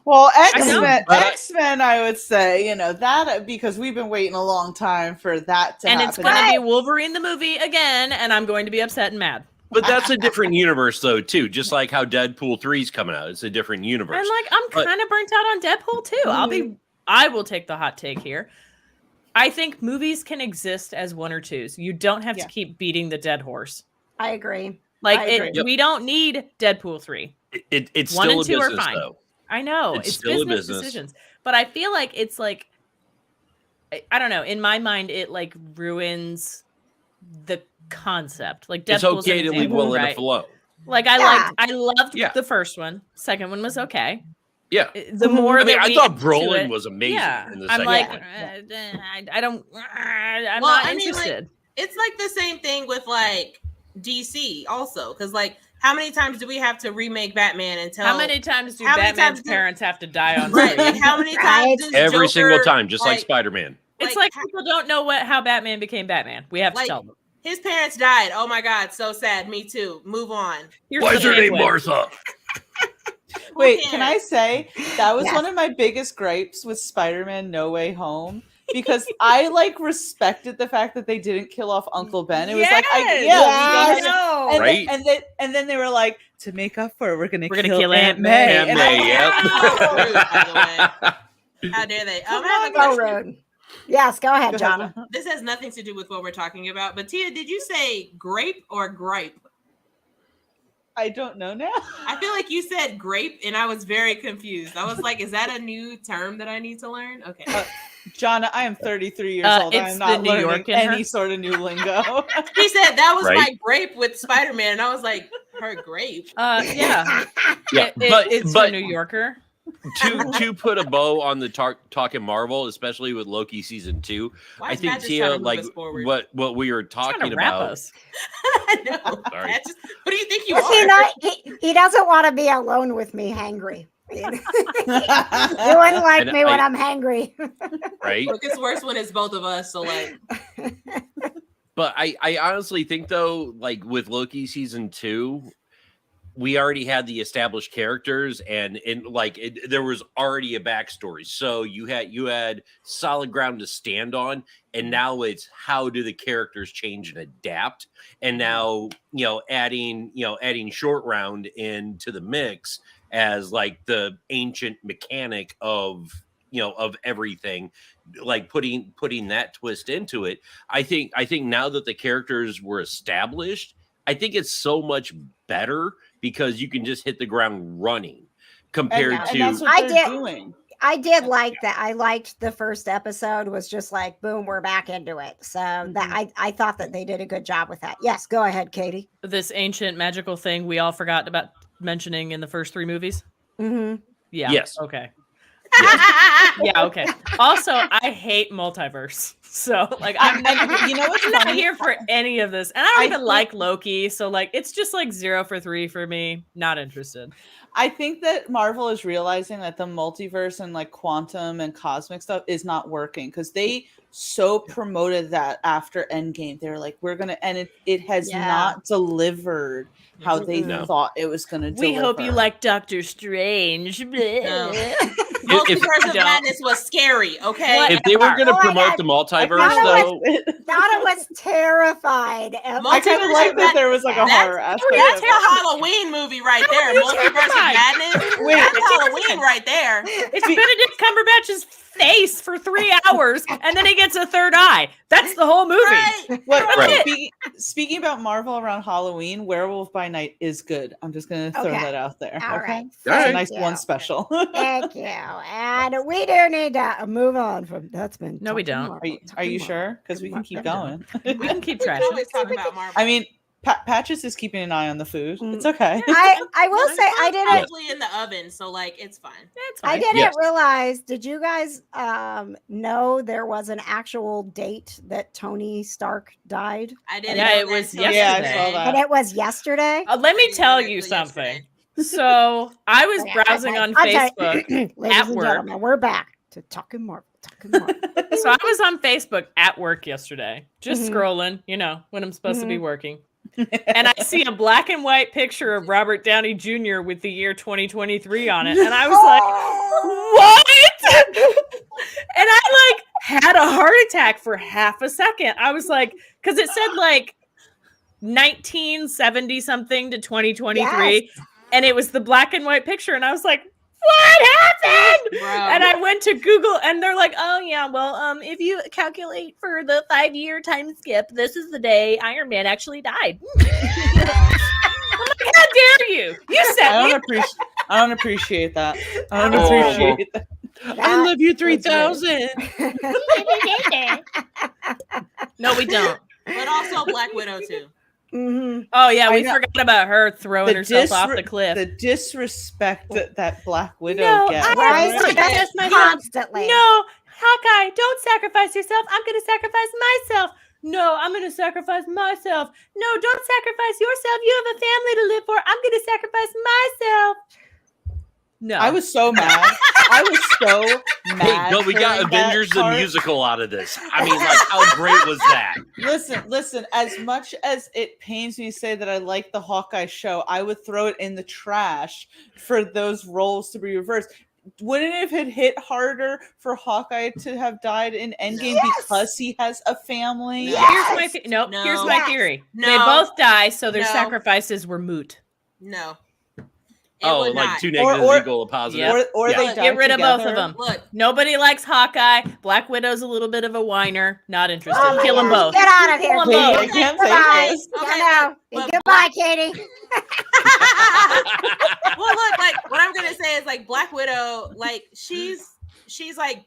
Well, X-Men, I would say, you know, that because we've been waiting a long time for that to happen. And it's going to be Wolverine the movie again, and I'm going to be upset and mad. But that's a different universe, though, too. Just like how Deadpool 3 is coming out. It's a different universe. And like, I'm kind of burnt out on Deadpool, too. I will take the hot take here. I think movies can exist as one or twos. You don't have to keep beating the dead horse. I agree. Like, we don't need Deadpool 3. It's one still and two a business, are fine. though. I know. It's still business decisions. But I feel like it's like, I don't know. In my mind, it like ruins the concept. Like Deadpool's it's okay to leave well in a flow. Like I loved the first one. Second one was okay. Yeah. The more I thought Brolin was amazing in the second I'm like, one. I'm not interested. Like, it's like the same thing with like DC also. Because like, how many times do we have to remake Batman until... How many times do Batman's parents have to die on screen? Right. How many times does Every Joker, single time, just like Spider-Man. It's like people don't know how Batman became Batman. We have to tell them. His parents died. Oh my God, so sad. Me too. Move on. Why is her name Martha? Wait, can I say that was one of my biggest gripes with Spider-Man No Way Home? Because I like respected the fact that they didn't kill off Uncle Ben. It was like, I know. Right? And then they were like, to make up for it, we're gonna kill Aunt May. Aunt May, yep. How dare they? I have a question. Yes, go ahead, John. This has nothing to do with what we're talking about, but Tia, did you say grape or gripe? I don't know now. I feel like you said grape, and I was very confused. I was like, is that a new term that I need to learn? Okay. Jonna, I am 33 years old. I'm not learning any sort of new lingo. He said that was my grape with Spider-Man, and I was like, her grape? Yeah. It's a New Yorker. to put a bow on the talking Marvel, especially with Loki season 2, I think Tia, like what we were talking about. I know. Sorry. What do you think you are? He doesn't want to be alone with me, hangry. You wouldn't like me when I'm hangry, right? Look, it's worse when it's both of us. So like, but I honestly think though, like with Loki season 2. We already had the established characters and there was already a backstory. So you had solid ground to stand on. And now it's how do the characters change and adapt? And now, adding Short Round into the mix as like the ancient mechanic of everything, like putting that twist into it. I think now that the characters were established, I think it's so much better because you can just hit the ground running compared to. And that's what they're doing. I did like that. I liked the first episode was just like, boom, we're back into it. So that I thought that they did a good job with that. Yes, go ahead, Katie. This ancient magical thing we all forgot about mentioning in the first 3 movies. Mm-hmm. Yeah. Yes. Okay. Yeah. Okay. Also, I hate multiverse. So like I'm not here for any of this. And I don't even like Loki. So like it's just like 0 for 3 for me. Not interested. I think that Marvel is realizing that the multiverse and like quantum and cosmic stuff is not working because they so promoted that after Endgame. They were like, we're gonna, and it has not delivered how they thought it was gonna deliver. We hope you like Doctor Strange. Multiverse of Madness was scary, okay? If they were going to promote the multiverse, though, Donna was terrified. I kind of like that there was like a horror aspect. That's a Halloween movie right there. Multiverse of Madness. That's Halloween right there. It's Benedict Cumberbatch's face for 3 hours, and then he gets a third eye. That's the whole movie. Right. Speaking about Marvel around Halloween, Werewolf by Night is good. I'm just going to throw that out there. All right. It's a nice one special. Thank you. And we do need to move on from that's been. No, we don't. Are you sure? Because we can keep going. We can keep trashing. We're always talking about Marvel. I mean, Patches is keeping an eye on the food. It's okay. I will say I didn't probably in the oven, so like it's fine. I didn't realize. Did you guys know there was an actual date that Tony Stark died? I didn't. Yeah, it was yesterday. Yeah, I saw that. And it was yesterday. Let me tell you something. So I was browsing on Facebook Ladies at and work. gentlemen, we're back to Talking Marvel. So I was on Facebook at work yesterday, just scrolling, when I'm supposed to be working. And I see a black and white picture of Robert Downey Jr. with the year 2023 on it. And I was like, what? And I had a heart attack for half a second. I was like, because it said 1970 something to 2023. Yes. And it was the black and white picture. And I was like, what happened? Bro. And I went to Google and they're like, oh yeah, well, if you calculate for the 5-year time skip, this is the day Iron Man actually died. I'm like, how dare you? You said I don't appreciate that. I don't appreciate that. I love you 3000. No, we don't. But also Black Widow too. Mm-hmm. Oh yeah, we forgot about her throwing herself off the cliff. The disrespect that Black Widow gets. Constantly. No, Hawkeye, don't sacrifice yourself. I'm going to sacrifice myself. No, I'm going to sacrifice myself. No, don't sacrifice yourself. You have a family to live for. I'm going to sacrifice myself. No, I was so mad. I was so mad. Hey, but we got Avengers the musical out of this. I mean, how great was that? Listen. As much as it pains me to say that I like the Hawkeye show, I would throw it in the trash for those roles to be reversed. Wouldn't it have hit harder for Hawkeye to have died in Endgame because he has a family? Yes. Here's my theory. No. They both die, so their sacrifices were moot. No. Two negatives equal a positive. Or they get rid together. of both of them. Look, nobody likes Hawkeye. Black Widow's a little bit of a whiner. Not interested. Kill them both. Get out of here. Kill them both. I can't take this. Goodbye, Katie. Well, look, what I'm gonna say is Black Widow, she's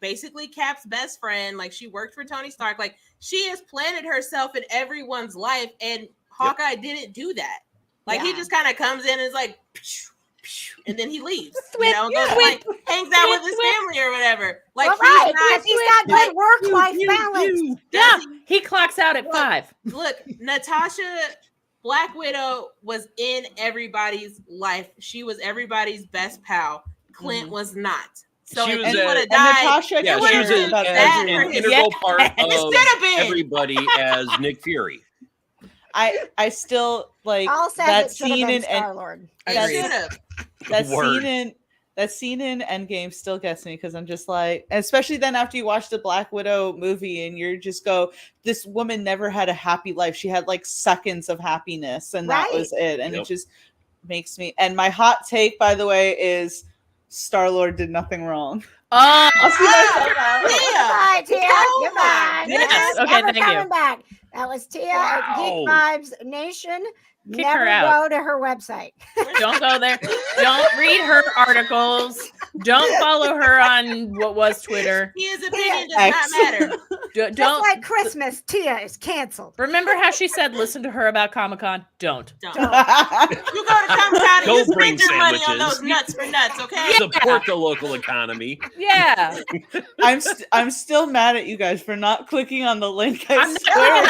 basically Cap's best friend. She worked for Tony Stark. She has planted herself in everyone's life, and Hawkeye didn't do that. He just kind of comes in and is like, and then he leaves. Hangs out with his family or whatever. He's got good work-life balance. Yeah, he clocks out at 5. Look, Natasha, Black Widow was in everybody's life. She was everybody's best pal. Clint was not. So if he would have died, Natasha, she was an integral part of everybody as Nick Fury. I still that scene in Star-Lord. That scene in Endgame still gets me because I'm just especially then after you watch the Black Widow movie and you just go, this woman never had a happy life. She had seconds of happiness and that was it. And it just makes me. And my hot take, by the way, is Star-Lord did nothing wrong. Oh, I'll see myself out. Goodbye, Tia. Goodbye. Yes. Okay, thank you. Back. That was Tia at Geek Vibes Nation. Kick her out. Never go to her website. Don't go there. Don't read her articles. Don't follow her on what was Twitter. His opinion does not matter. Just like Christmas, Tia is canceled. Remember how she said, listen to her about Comic-Con? Don't. You go to Comic-Con and you spend your money on those nuts for nuts, okay? Support the local economy. Yeah. I'm still mad at you guys for not clicking on the link. I swear.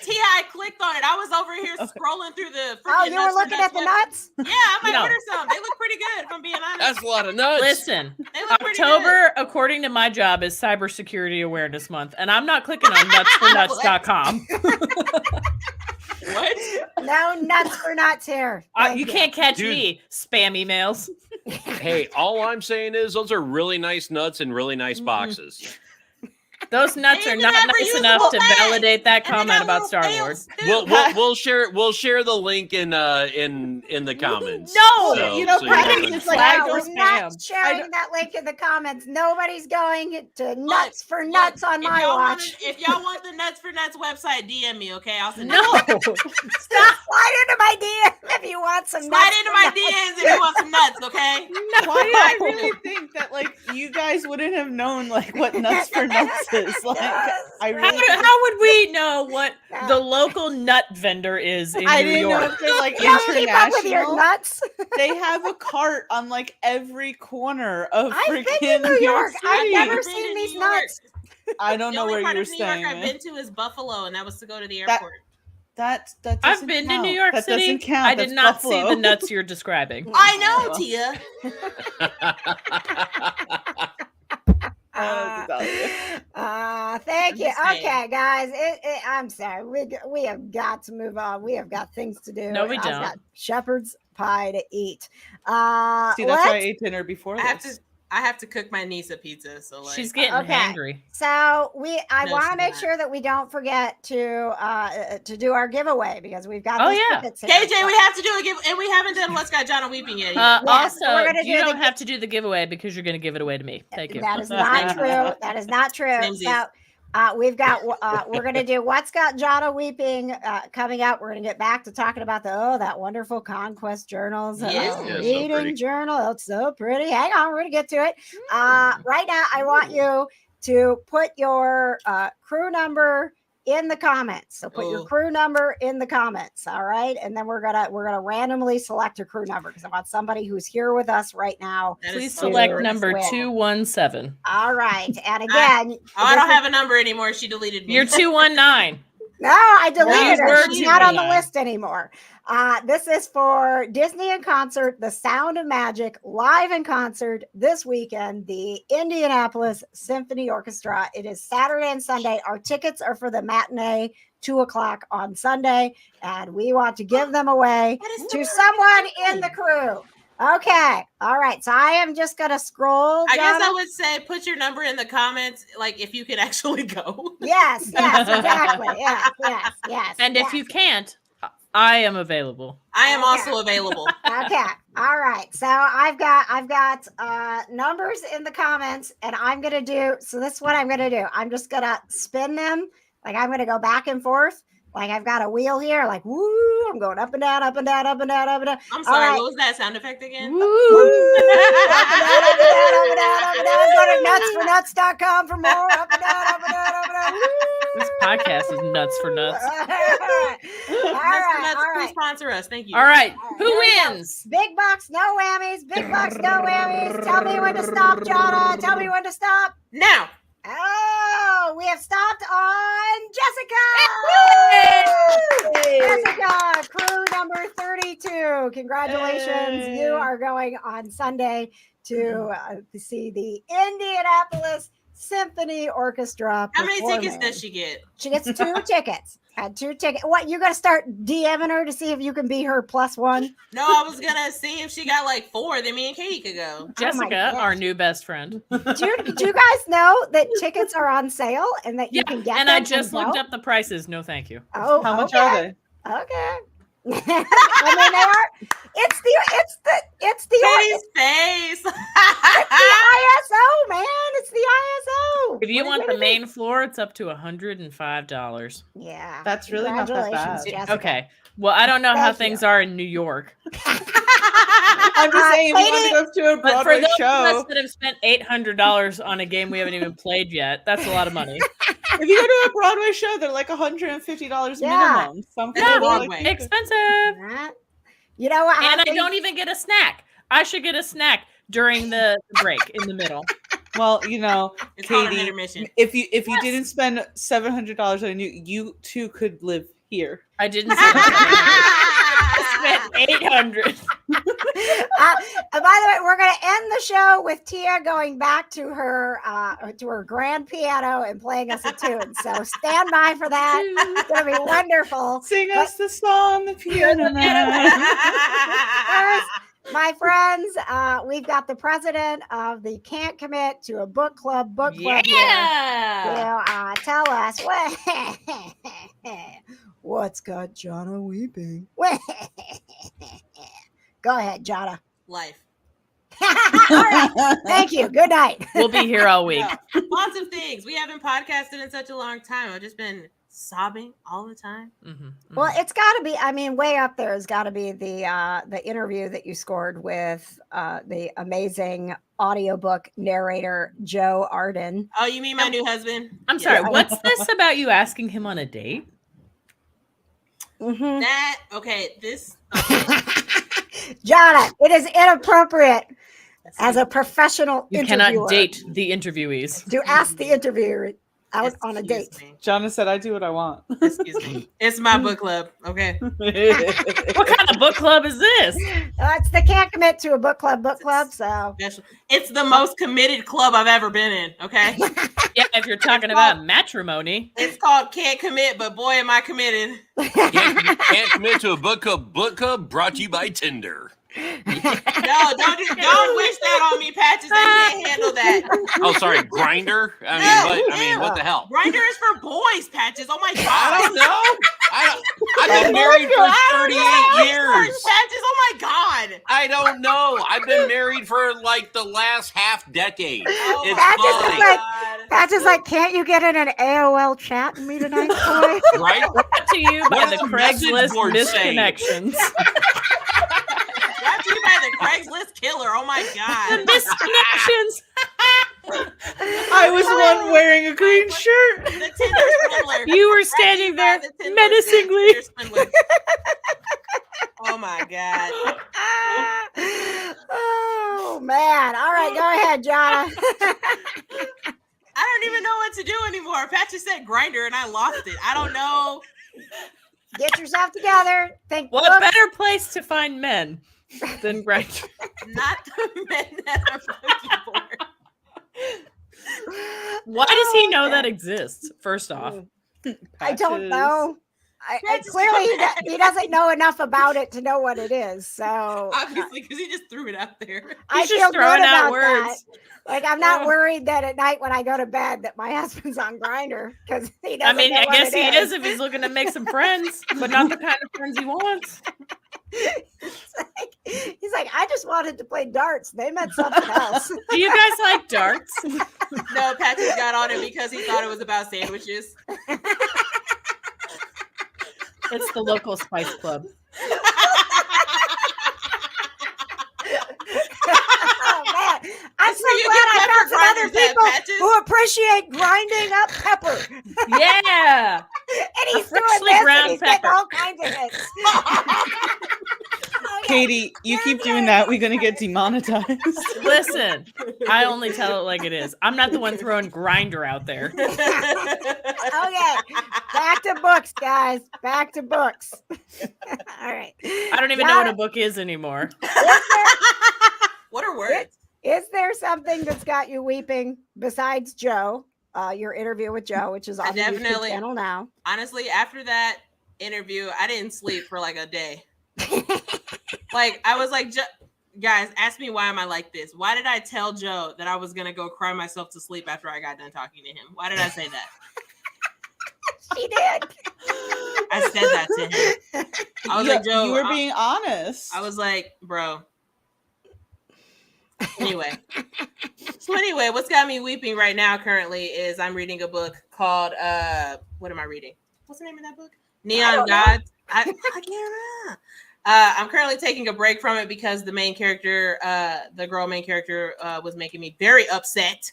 Tia, I clicked on it. I was over here scrolling through the freaking you were looking at the nuts? Yeah, I might order some. They look pretty good, if I'm being honest. That's a lot of nuts. Listen, October, according to my job, is Cybersecurity Awareness Month, and I'm not clicking on nutsfornuts.com. What? No nuts for nuts here. You can't catch me. Spam emails. Hey, all I'm saying is those are really nice nuts in really nice boxes. Those nuts are not nice enough to validate that comment about Star-Lord. We'll share the link in the comments. No, Patty is we're not sharing that link in the comments. Nobody's going to nuts for nuts on my watch. If y'all want the nuts for nuts website, DM me, okay? I'll send it. Stop slide into my DM if you want want some Slide nuts into my DMs if you want some nuts, okay? Why did I really think that like you guys wouldn't have known like what nuts for nuts is? Like I really How would we know what the local nut vendor is in I New didn't York? know if they're like You don't keep up with your international. nuts. They have a cart on like every corner of I've freaking been to New York. I've City. never Been seen to these New York. nuts. I don't The know only where part you were of New York staying. I've been to is Buffalo, and that was to go to the airport. That doesn't I've been count. to New York that City. doesn't count. I did That's not see Buffalo. the nuts you're describing. I know, well. Tia. Thank I'm you. just saying. Okay, guys. I'm sorry. We have got to move on. We have got things to do. No, we I've don't. got shepherd's pie to eat. See, that's why I let's- ate dinner before this. I have to cook my niece a pizza. So like, She's getting Okay. hangry. So I No, want to she's make not. sure that we don't forget to do our giveaway because we've got Oh, these yeah. tickets here. KJ, we have to do a give, and we haven't done What's Got John Weeping yet. Yes, Also, we're gonna you do don't the- have to do the giveaway because you're going to give it away to me. Thank you. That is not true. That is not true. Samesies. So we've got we're going to do What's Got Johna Weeping coming up. We're going to get back to talking about that wonderful conquest journals. Yes. Yeah, so Reading pretty. journal. It's so pretty. Hang on, we're going to get to it. Right now, I want you to put your crew number in the comments. So put your crew number in the comments. All right. And then we're gonna randomly select a crew number because I want somebody who's here with us right now. That is Please so select weird. number Well. 217. All right. And again, I don't have a number anymore. She deleted me. You're 219. no, I deleted her. were She's not on the 219. list anymore. This is for Disney in Concert, The Sound of Magic, live in concert this weekend, the Indianapolis Symphony Orchestra. It is Saturday and Sunday. Our tickets are for the matinee, 2:00 on Sunday, and we want to give them away to someone in the crew. Okay. All right. So I am just going to scroll. I guess I John. would say put your number in the comments, like if you could actually go. Yes, exactly. Yes. And if you can't, I am available. I am Okay. also available. Okay. All right. So I've got numbers in the comments, and I'm gonna do. So this is what I'm gonna do. I'm just gonna spin them. Like I'm gonna go back and forth. Like I've got a wheel here. Like woo! I'm going up and down, up and down, up and down, up and down. I'm sorry. right. What was that sound effect again? Woo! Up and down, up and down, up and down, up and down. Go to nutsfornuts.com for more. Up and down, up and down, up and down. This podcast is nuts for nuts. All Nuts, right. please sponsor us. Thank you. All right. Who here we go. wins? Big bucks, no whammies. Big bucks, no whammies. Tell me when to stop, Johna. Tell me when to stop. Now, Oh, we have stopped on Jessica. Jessica, crew number 32. Congratulations. You are going on Sunday to see the Indianapolis Symphony Orchestra. how many tickets performing. does she get? She gets 2 tickets. Had 2 tickets. What, you got to start DMing her to see if you can be her +1? No, I was gonna see if she got like 4, then me and Katie could go. Jessica, gosh. our new best friend. Do you guys know that tickets are on sale and that you can get And them I just and looked go? up the prices. No, thank you. Oh, How much okay. are they? Okay. I mean, they are. It's the Katie's face. ISO, man. It's the ISO. If you What want is the main floor, it's up to $105. Yeah. That's really not that Congratulations, bad. Jessica. Okay. Well, I don't know how Thank things you. are in New York. I'm just saying, if you want to go to a But for Broadway those of us show, that have spent $800 on a game we haven't even played yet, that's a lot of money. if you go to a Broadway show, they're like $150 Yeah. minimum. Some That's people are Broadway. like, Expensive. Right. You know what? And I think- don't even get a snack. I should get a snack during the break in the middle. well, you know, It's called an Katie, intermission. if you didn't spend $700 on you too could live here. I didn't say I spent 800. By the way, we're going to end the show with Tia going back to her grand piano and playing us a tune. So stand by for that. It's going to be wonderful. Sing us the song, the piano man. First, my friends, we've got the president of the Can't Commit to a Book Club here Yeah. to tell us what's got Johna weeping. Go ahead, Johna. Life. All right. Thank you. Good night. We'll be here all week. Lots of things. We haven't podcasted in such a long time. I've just been sobbing all the time. Well, it's got to be. I mean, way up there has got to be the interview that you scored with the amazing audiobook narrator Joe Arden. Oh, you mean my new husband? I'm sorry. What's this about you asking him on a date? That okay? This Johna, it is inappropriate as a professional You interviewer cannot date the intervieof to ask the interviewer out on a date. Johna said, "I do what I want." Excuse me. It's my book club. Okay. What kind of book club is this? It's the can't commit to a book club. So it's the most committed club I've ever been in. Okay. Yeah, if you're talking about matrimony, it's called Can't Commit, but boy, am I committed. Can't commit to a book club. Book club brought to you by Tinder. No, don't wish that on me, Patches. I can't handle that. Oh, sorry, Grinder. I mean, what the hell? Grinder is for boys, Patches. Oh my god. I don't know. I've been married for 38 years. Patches, oh my god. I don't know. I've been married for like the last half decade. It's Patches like, can't you get in an AOL chat and meet a nice boy? Right? brought to you by the Craigslist board misconnections. Brought to you by the Craigslist killer. Oh my god. The misconnections. I was one wearing a green shirt. The Tinder swindler. You were standing there menacingly. Oh my god. Oh man. All right, go ahead, Johna. I don't even know what to do anymore. Patches said Grinder and I lost it. I don't know. Get yourself together. Think What better place to find men than Grindr? Not the men that I'm looking for. Why does he know that exists? First off, I don't know. I clearly he doesn't know enough about it to know what it is. So obviously, because he just threw it out there. I feel good about that. Like I'm not worried that at night when I go to bed that my husband's on Grindr because he doesn't. I mean, know I what guess it he is if he's looking to make some friends, but not the kind of friends he wants. He's like, I just wanted to play darts. They meant something else. Do you guys like darts? No, Patrick got on it because he thought it was about sandwiches. It's the local Spice Club. Oh man, I'm so glad I found some other people who appreciate grinding up pepper. Yeah, and he's doing freshly this, ground and he's pepper. getting all kinds of hits. Katie, you keep doing that, we're gonna get demonetized. Listen, I only tell it like it is. I'm not the one throwing Grindr out there. Okay, back to books, guys. Back to books. All right. I don't even know what a book is anymore. What are words? Is there something that's got you weeping besides Joe? Your interview with Joe, which is on the YouTube channel now. Honestly, after that interview, I didn't sleep for like a day. Like I was like, guys, ask me why am I like this? Why did I tell Joe that I was gonna go cry myself to sleep after I got done talking to him? Why did I say that? She did. I said that to him. I was like, Joe, you were being honest. I was like, bro. Anyway, what's got me weeping right now currently is I'm reading a book called what am I reading? What's the name of that book? Neon Gods. I can't remember. I'm currently taking a break from it because the main character, the girl main character, was making me very upset.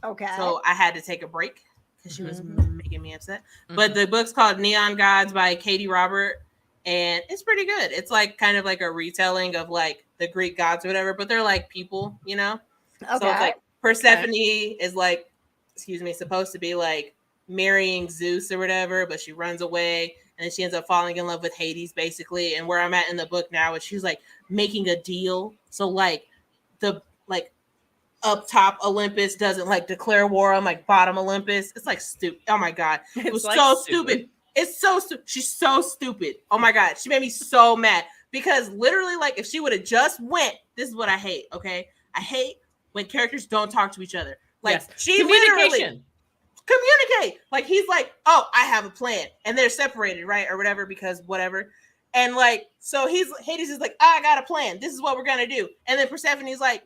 Okay. So I had to take a break because she was making me upset. But the book's called Neon Gods by Katie Robert, and it's pretty good. It's like kind of like a retelling of like the Greek gods or whatever, but they're like people, you know? Okay. So it's like Persephone is like, supposed to be like marrying Zeus or whatever, but she runs away. And then she ends up falling in love with Hades, basically. And where I'm at in the book now is she's like making a deal. So like the like up top Olympus doesn't like declare war on like bottom Olympus. It's like stupid. Oh my god, it was like so stupid. It's so stupid. She's so stupid. Oh my god, she made me so mad because literally like if she would have just went, this is what I hate. Okay, I hate when characters don't talk to each other. Like she literally. Communicate. Like he's like, oh, I have a plan, and they're separated, right, or whatever, because whatever. And like, so Hades is like, I got a plan. This is what we're gonna do. And then Persephone's like,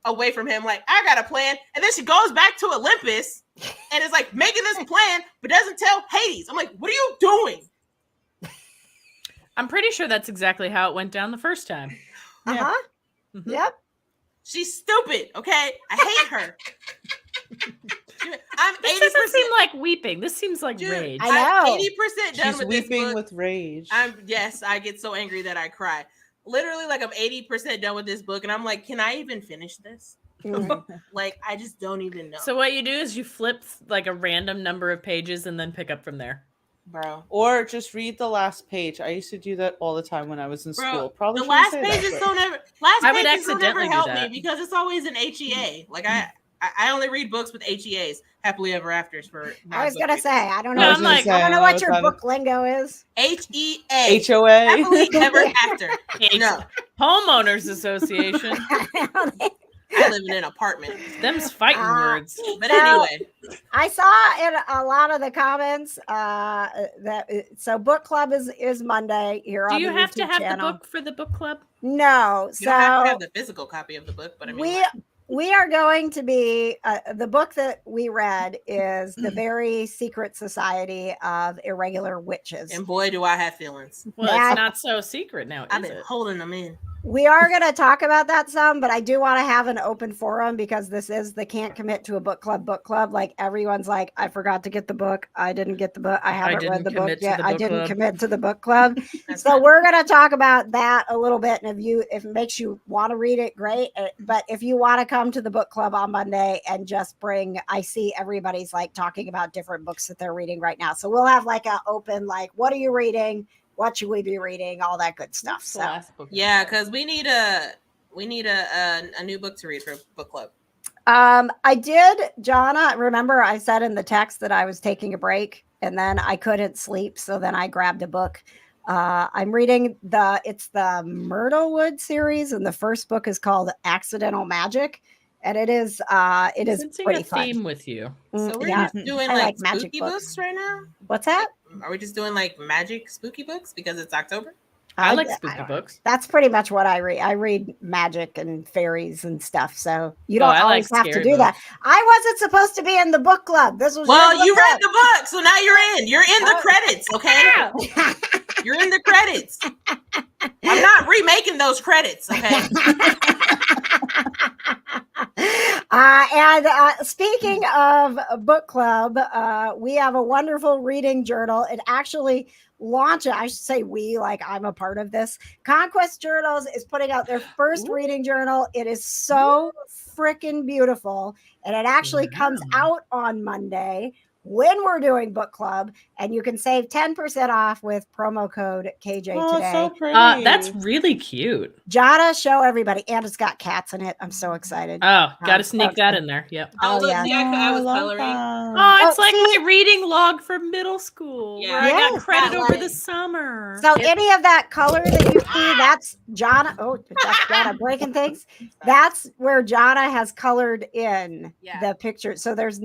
away from him, like, I got a plan. And then she goes back to Olympus and is like making this plan, but doesn't tell Hades. I'm like, what are you doing? I'm pretty sure that's exactly how it went down the first time. Uh-huh. Mm-hmm. Yep. She's stupid. Okay, I hate her. This doesn't seem like weeping. This seems like rage. I know. I'm 80% done with this book. She's weeping with rage. Yes, I get so angry that I cry. Literally, like I'm 80% done with this book, and I'm like, can I even finish this? Like, I just don't even know. So what you do is you flip like a random number of pages and then pick up from there. Bro. Or just read the last page. I used to do that all the time when I was in school. Probably the last pages don't ever help me because it's always an HEA. Like I only read books with HEAs, happily ever afters for. I was gonna say I don't know. No, I don't know what your book lingo is. HEA. HOA. Happily ever after. No. Homeowners Association. I live in an apartment. Them's fighting words. But anyway, I saw in a lot of the comments so book club is Monday here on the YouTube channel. Do you have to have the book for the book club? No, you don't have to have the physical copy of the book, but I mean, we are going to be the book that we read is The Very Secret Society of Irregular Witches, and boy, do I have feelings. Well, it's not so secret now. I've been holding them in. We are going to talk about that some, but I do want to have an open forum because this is the can't commit to a book club. Like everyone's like, I forgot to get the book. I didn't get the book. I haven't read the book yet. I didn't commit to the book club. So we're going to talk about that a little bit. And if it makes you want to read it, great. But if you want to come to the book club on Monday and just I see everybody's like talking about different books that they're reading right now. So we'll have like an open, like, what are you reading? What should we be reading? All that good stuff. So yeah, because we need a new book to read for book club. I did, Johna. Remember, I said in the text that I was taking a break, and then I couldn't sleep, so then I grabbed a book. I'm reading the Myrtlewood series, and the first book is called Accidental Magic, and it is pretty fun. Theme with you. So we're just doing like spooky books right now. What's that? Are we just doing like magic spooky books because it's October? I like spooky books. That's pretty much what I read. I read magic and fairies and stuff. So you don't always have to do that. I wasn't supposed to be in the book club. This was you read the book, so now you're in. You're in the credits, okay? You're in the credits. I'm not remaking those credits, okay? Speaking of book club, we have a wonderful reading journal. It actually launched, I should say like I'm a part of this. Conquest Journals is putting out their first reading journal. It is so freaking beautiful. And it actually comes out on Monday when we're doing book club, and you can save 10% off with promo code KJ today. So pretty. That's really cute. Johna, show everybody, and it's got cats in it. I'm so excited. Oh, gotta sneak that in there. Yep. Yeah. I was coloring. Oh, it's like my reading log for middle school. Yeah, where I got credit over the summer. So any of that color that you see, that's Johna. Oh, that's Johna breaking things. That's where Johna has colored in the picture. So there's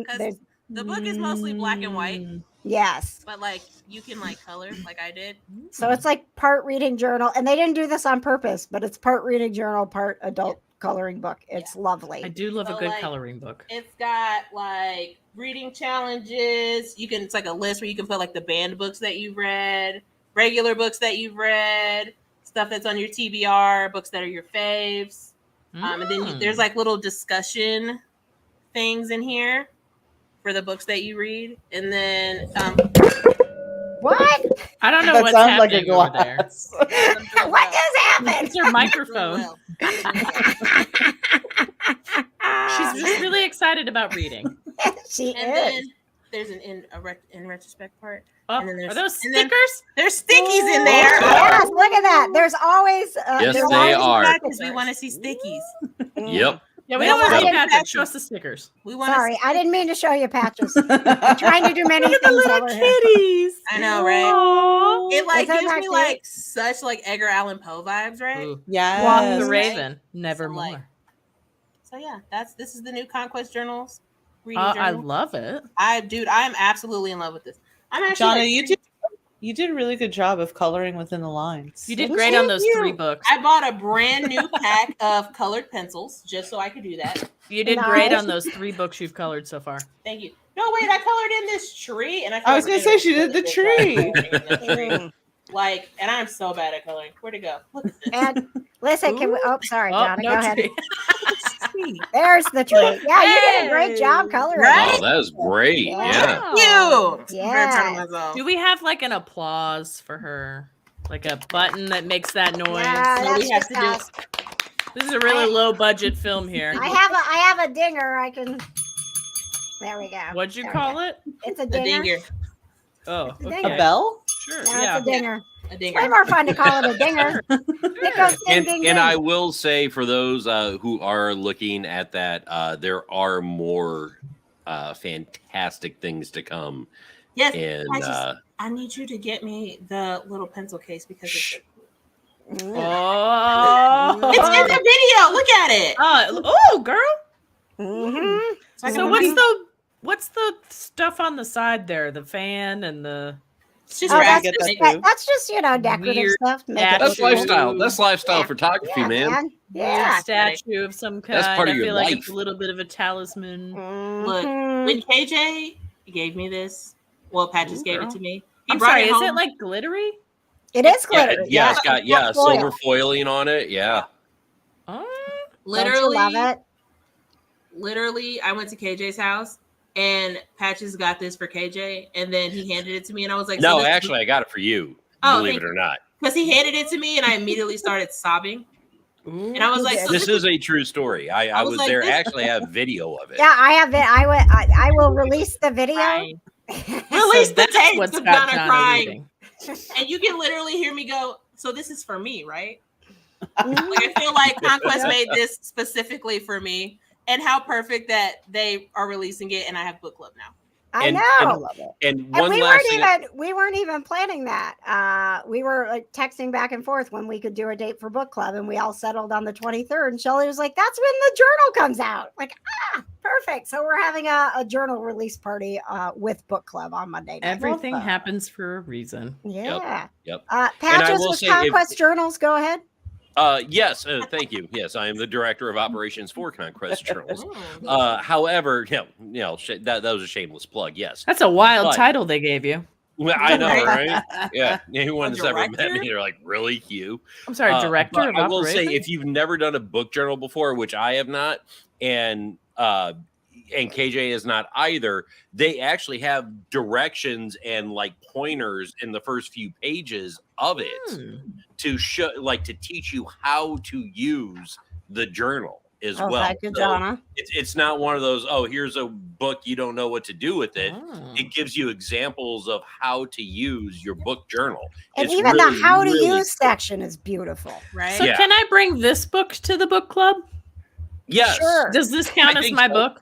the book is mostly black and white. Yes. But like you can like color like I did. So it's like part reading journal. And they didn't do this on purpose, but it's part reading journal, part adult coloring book. It's lovely. I do love a good coloring book. It's got like reading challenges. It's like a list where you can put like the banned books that you've read, regular books that you've read, stuff that's on your TBR, books that are your faves. And then there's like little discussion things in here for the books that you read. And then what? I don't know what's happening over there. What just happened? It's your microphone. She's just really excited about reading. She is. Then there's an in retrospect part. Oh, and then are those stickers? There's stickies in there. Yes, look at that. There's always yes, they are. Because we want to see stickies. Yep. Yeah, we don't want to see patches. Show us the stickers. Sorry, I didn't mean to show you patches. I'm trying to do many things. The little kitties. I know, right? Aww. It like gives me like such like Edgar Allan Poe vibes, right? Yeah. Walk the Raven, nevermore. So yeah, this is the new Conquest Journals. Reading journal. I love it. I'm absolutely in love with this. I'm actually Johna, you did a really good job of coloring within the lines. You did great on those 3 books. I bought a brand new pack of colored pencils just so I could do that. You did great on those 3 books you've colored so far. Thank you. No, wait, I colored in this tree, and I was gonna say she did the tree. Like, and I'm so bad at coloring. Where'd it go? Look at this. And listen, can we? Oh, sorry, John. no Go ahead. tree. There's the tree. Yeah, you did a great job coloring. Right? Oh, that was great. Yeah. You. Yeah. Do we have like an applause for her? Like a button that makes that noise? Yeah, So that's we have just to do. us. This is a really low budget film here. I have a dinger. I can. There we go. What'd you There call we it? go. It's a A dinger. dinger. Oh, It's a okay. dinger. A bell? Sure. No, Yeah. it's a dinger. A It's dinger. way more fun to call it a dinger. It goes ding, ding, ding. And I will say for those who are looking at that, there are more fantastic things to come. Yes. And I need you to get me the little pencil case because it's. Oh. It's in the video. Look at it. Oh, girl. Mm-hmm. So what's the stuff on the side there? The fan and the It's just Oh, graphic. that's just decorative Weird stuff. Make it statue. that's cool. lifestyle. That's lifestyle Yeah. photography, Yeah, man. Yeah. weird statue of some kind. That's part of I your feel like it's a life. little bit of a talisman. Look, Mhm. when KJ gave me this, well, Patches gave girl. it to me. He I'm brought sorry, it is home. it like glittery? It is Yeah, glitter. yeah, it's got foil. silver foiling on it. Yeah. Oh. literally, Don't you love it? literally, I went to KJ's house and Patches got this for KJ, and then he handed it to me, and I was like, No, this- actually, I got it for you. Oh, believe thank it or not. because he handed it to me, and I immediately started sobbing, and I was like, so This is a true story. I was was like, there. this- Actually, I have video of it. Yeah, I have it. I will release the video. Right. release So the that's tapes what's of got Donna John crying, leaving. and you can literally hear me go, so this is for me, right? Mhm. Like, I feel like Conquest made this specifically for me, and how perfect that they are releasing it, and I have book club now. I And- know. I love it. And And one we last thing. we weren't even planning that. We were like texting back and forth when we could do a date for book club, and we all settled on the 23rd. And Shelly was like, "That's when the journal comes out." Like, perfect. So we're having a journal release party with book club on Monday night. Everything happens for a reason. Yeah. Yep. Patches will with say if- Conquest Journals. Go ahead. Yes, thank you. Yes, I am the director of operations for Conquest Journals. Oh. However, that was a shameless plug. Yes, That's a wild But- title they gave you. well, I know, right? Yeah, anyone A that's ever met director? me, they're like, "Really, Hugh?" I'm sorry, director But of I will say, operations? if you've never done a book journal before, which I have not, and KJ is not either, they actually have directions and like pointers in the first few pages of it to show, like, to teach you how to use the journal as well. Thank you, So Jonna. it's not one of those, oh, here's a book, you don't know what to do with it. Oh. It gives you examples of how to use your book journal. And It's even really, the how to really use section is beautiful. Right? So Yeah. can I bring this book to the book club? Yes. Sure. Does this count I as think my so. book?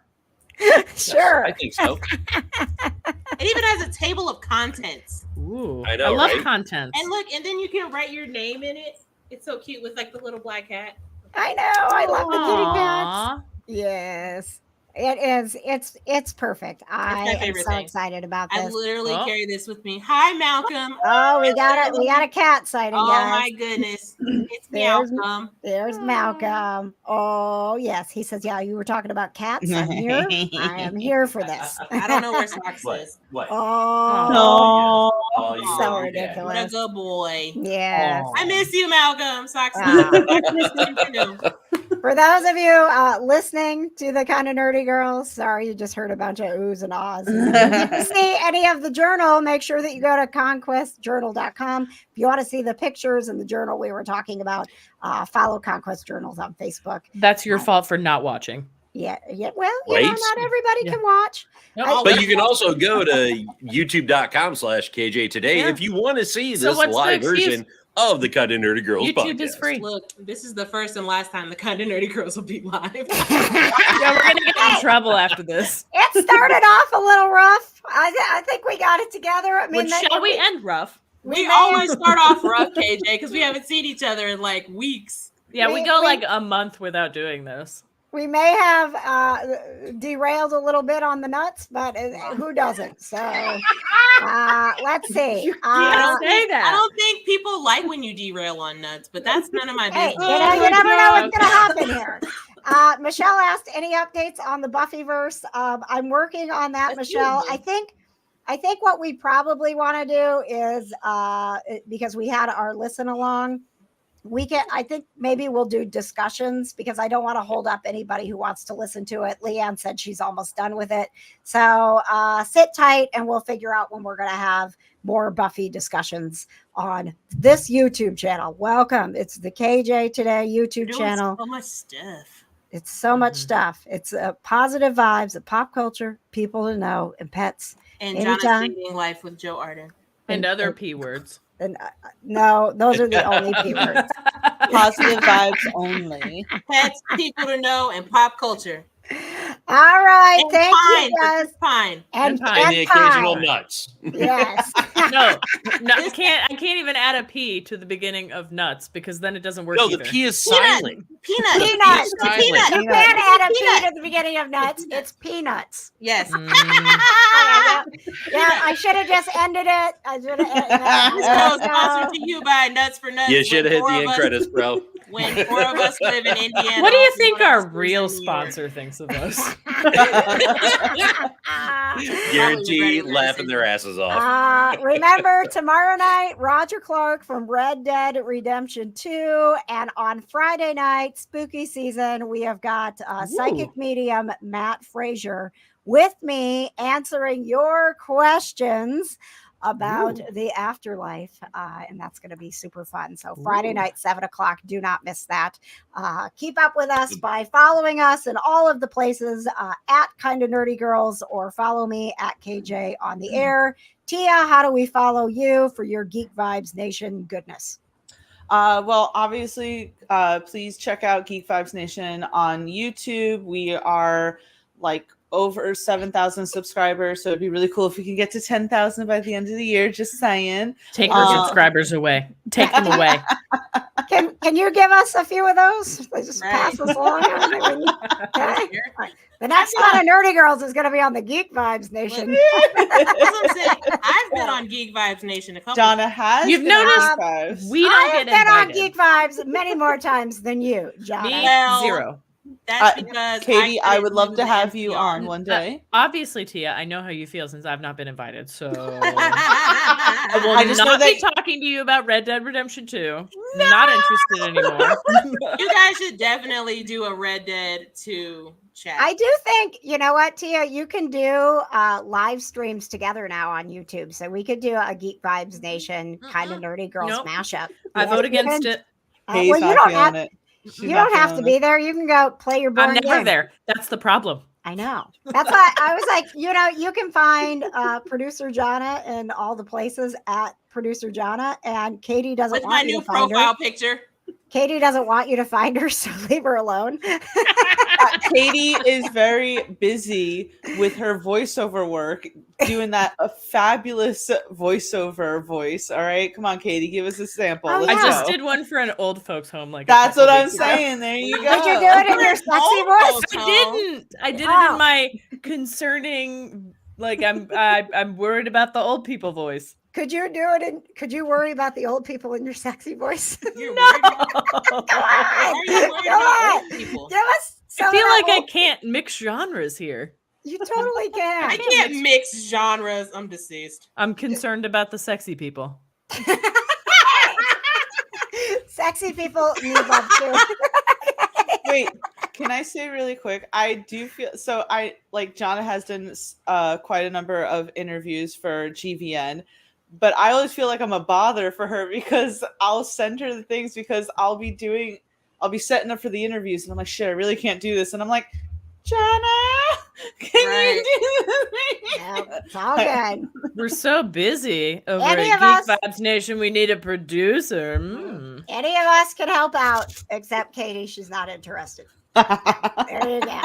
Sure. I think so. It even has a table of contents. Ooh, I know, love right? content. And look, and then you can write your name in it. It's so cute with like the little black cat. I know. I love the kitty cats. Aw. Yes. It is. It's perfect. I am favorite so thing. excited about I this. literally Oh. carry this with me. Hi, Malcolm. Oh, we got a cat sighting, Oh guys. my goodness. It's There's- Malcolm. There's Malcolm. Oh yes, he says, "Yeah, you were talking about cats. I'm here. I am here for this." I don't know where Socks is. What? Oh, No. Oh, you so love your dad. ridiculous. What a good boy. Yes. I miss you, Malcolm. Socks. Wow. I miss you too. For those of you listening to the Kind of Nerdy Girls, sorry, you just heard a bunch of oohs and ahs. If you didn't see any of the journal, make sure that you go to conquestjournal.com. If you want to see the pictures and the journal we were talking about, follow Conquest Journals on Facebook. That's your fault for not watching. Yeah. Well, you know, Right. not everybody Yeah. can watch. Nope. But you can also go to youtube.com/KJ today Yeah. if you want to see So this what's the live excuse? version of the Cut and Nerdy Girls YouTube podcast. is free. Look, this is the first and last time the Kind of Nerdy Girls will be live. Yeah, we're gonna get in trouble after this. It started off a little rough. I think we got it together. I mean, But shall we end rough? We may- always start off rough, KJ, because we haven't seen each other in like weeks. Yeah, we We- go we- like a month without doing this. We may have derailed a little bit on the nuts, but who doesn't? So let's see. can't say I that. don't think people like when you derail on nuts, but that's none of my Hey, business. you never know what's going to happen here. Michelle asked any updates on the Buffyverse. I'm working on that, Michelle. I think what we probably want to do is because we had our listen along. I think maybe we'll do discussions because I don't want to hold up anybody who wants to listen to it. Leanne said she's almost done with it. So sit tight and we'll figure out when we're going to have more Buffy discussions on this YouTube channel. Welcome. It's the KJ Today YouTube channel. So much stuff. It's so much stuff. It's positive vibes of pop culture, people to know, and pets. And Johna's dating life with Joe Arden. And other P words. And no, those are the only P words. Positive vibes only. Pets, people to know, and pop culture. All right, and thank pine, you guys. Pine. And the occasional nuts. Yes. No, I can't even add a P to the beginning of nuts because then it doesn't work. No, either. the P is silent. Peanut. Peanut. Peanut. You can't add a P to the beginning of nuts. It's peanuts. Yes. Yeah, I should have just ended it. I should have. Sponsored to you by Nuts for Nuts. You should have hit the end credits, bro. When 4 of us live in Indiana. What do you think our real sponsor thinks of us? Guarantee laughing their asses off. Remember, tomorrow night, Roger Clark from Red Dead Redemption 2. And on Friday night, spooky season, we have got psychic medium Matt Frazier with me answering your questions about the afterlife, and that's going to be super fun. So Friday night, 7:00, do not miss that. Keep up with us by following us in all of the places at Kinda Nerdy Girls, or follow me at KJ on the air. Tia, how do we follow you for your Geek Vibes Nation goodness? Well, obviously, please check out Geek Vibes Nation on YouTube. We are like over 7,000 subscribers, so it'd be really cool if we can get to 10,000 by the end of the year. Just saying. Take our subscribers away. Take them away. Can you give us a few of those? They just pass us along. Okay. The next one of Nerdy Girls is going to be on the Geek Vibes Nation. That's what I'm saying. I've been on Geek Vibes Nation a couple. Johna has. You've noticed we don't get invited. I've been on invited. Geek Vibes many more times than you, Johna. Well, 0. That's because Katie, I would love couldn't to do have the you NPR. on one day. Obviously, Tia, I know how you feel since I've not been invited. So I will I just know not be that- talking to you about Red Dead Redemption 2. Not interested anymore. You guys should definitely do a Red Dead 2 chat. I do think, you know what, Tia, you can do live streams together now on YouTube. So we could do a Geek Vibes Nation Kinda Nerdy Girls Nope. mashup. I vote against it. Katie's well, you not don't feeling have it. She's you not don't have to feeling be it. there. You can go play your board I'm never game. there. That's the problem. I know. That's why I was like, you can find producer Johna in all the places at producer Johna, and Katie doesn't With want my you new to find profile her. picture. Katie doesn't want you to find her, so leave her alone. Katie is very busy with her voiceover work, doing that a fabulous voiceover voice. All right, come on, Katie, give us a sample. Oh, Let's I just go. did one for an old folks home. Like That's a couple what I'm weeks ago. saying. There you go. Did you do it in your sexy voice? I didn't. I did it Oh. in my concerning. Like I'm worried about the old people voice. Could you do it? Could you worry about the old people in your sexy voice? You're No. worried about, Come why on, are you worried come about on. old people? Give us. I feel like I can't mix genres here. You totally can. I can't mix genres. I'm deceased. I'm concerned about the sexy people. Sexy people need love too. Wait, can I say really quick? I do feel so. I like Johna has done quite a number of interviews for GVN, but I always feel like I'm a bother for her because I'll send her the things because I'll be setting up for the interviews, and I'm like, shit, I really can't do this, and I'm like, Johna, can Right. you do this? Yeah, it's all good. We're so busy over Any at of Geek us- Vibes Nation. We need a producer. Any of us can help out, except Katie. She's not interested. There you go.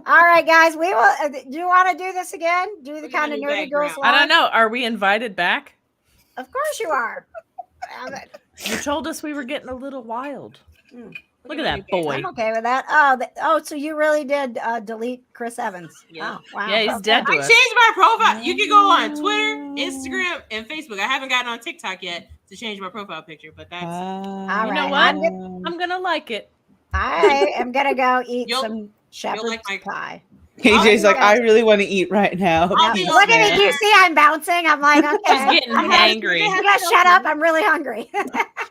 All right, guys. We will. Do you want to do this again? Do the We're kind gonna of do nerdy girls background. I live? don't know. Are we invited back? Of course you are. You told us we were getting a little wild. Hmm. Look at that boy. I'm okay with that. Oh, so you really did delete Chris Evans? Yeah. Oh, wow. Yeah, he's Okay. dead I to us. changed my profile. You can go on Twitter, Instagram, and Facebook. I haven't gotten on TikTok yet to change my profile picture, but that's You know right, what? I'm I'm gonna like it. I am gonna go eat You'll- some shepherd's pie. KJ's like, I really want to eat right now. Look at me. Do you see I'm bouncing? I'm like, okay. She's getting hangry. You guys shut up. I'm really hungry.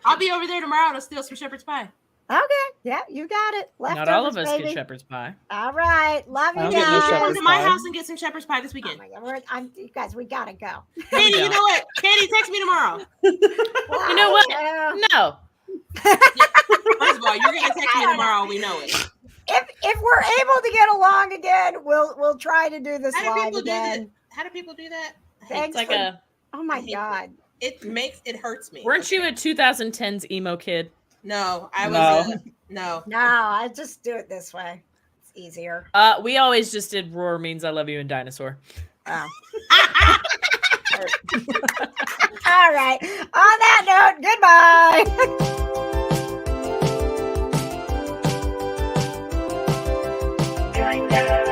I'll be over there tomorrow to steal some shepherd's pie. Okay. Yeah, you got it. Not all of us get shepherd's pie. All right. Love you guys. guys. Come to my house and get some shepherd's pie this weekend. Oh my God. You guys, we got to go. Katie, you know what? Katie, text me tomorrow. You know what? No. First of all, you're going to text me tomorrow. We know it. If we're able to get along again, we'll try to do this live again. How do people do that? Thanks it's like oh my God. It hurts me. Weren't you a 2010s emo kid? No, I was no. I just do it this way. It's easier. We always just did roar means I love you and dinosaur. Oh. All right. On that note, goodbye. Join us.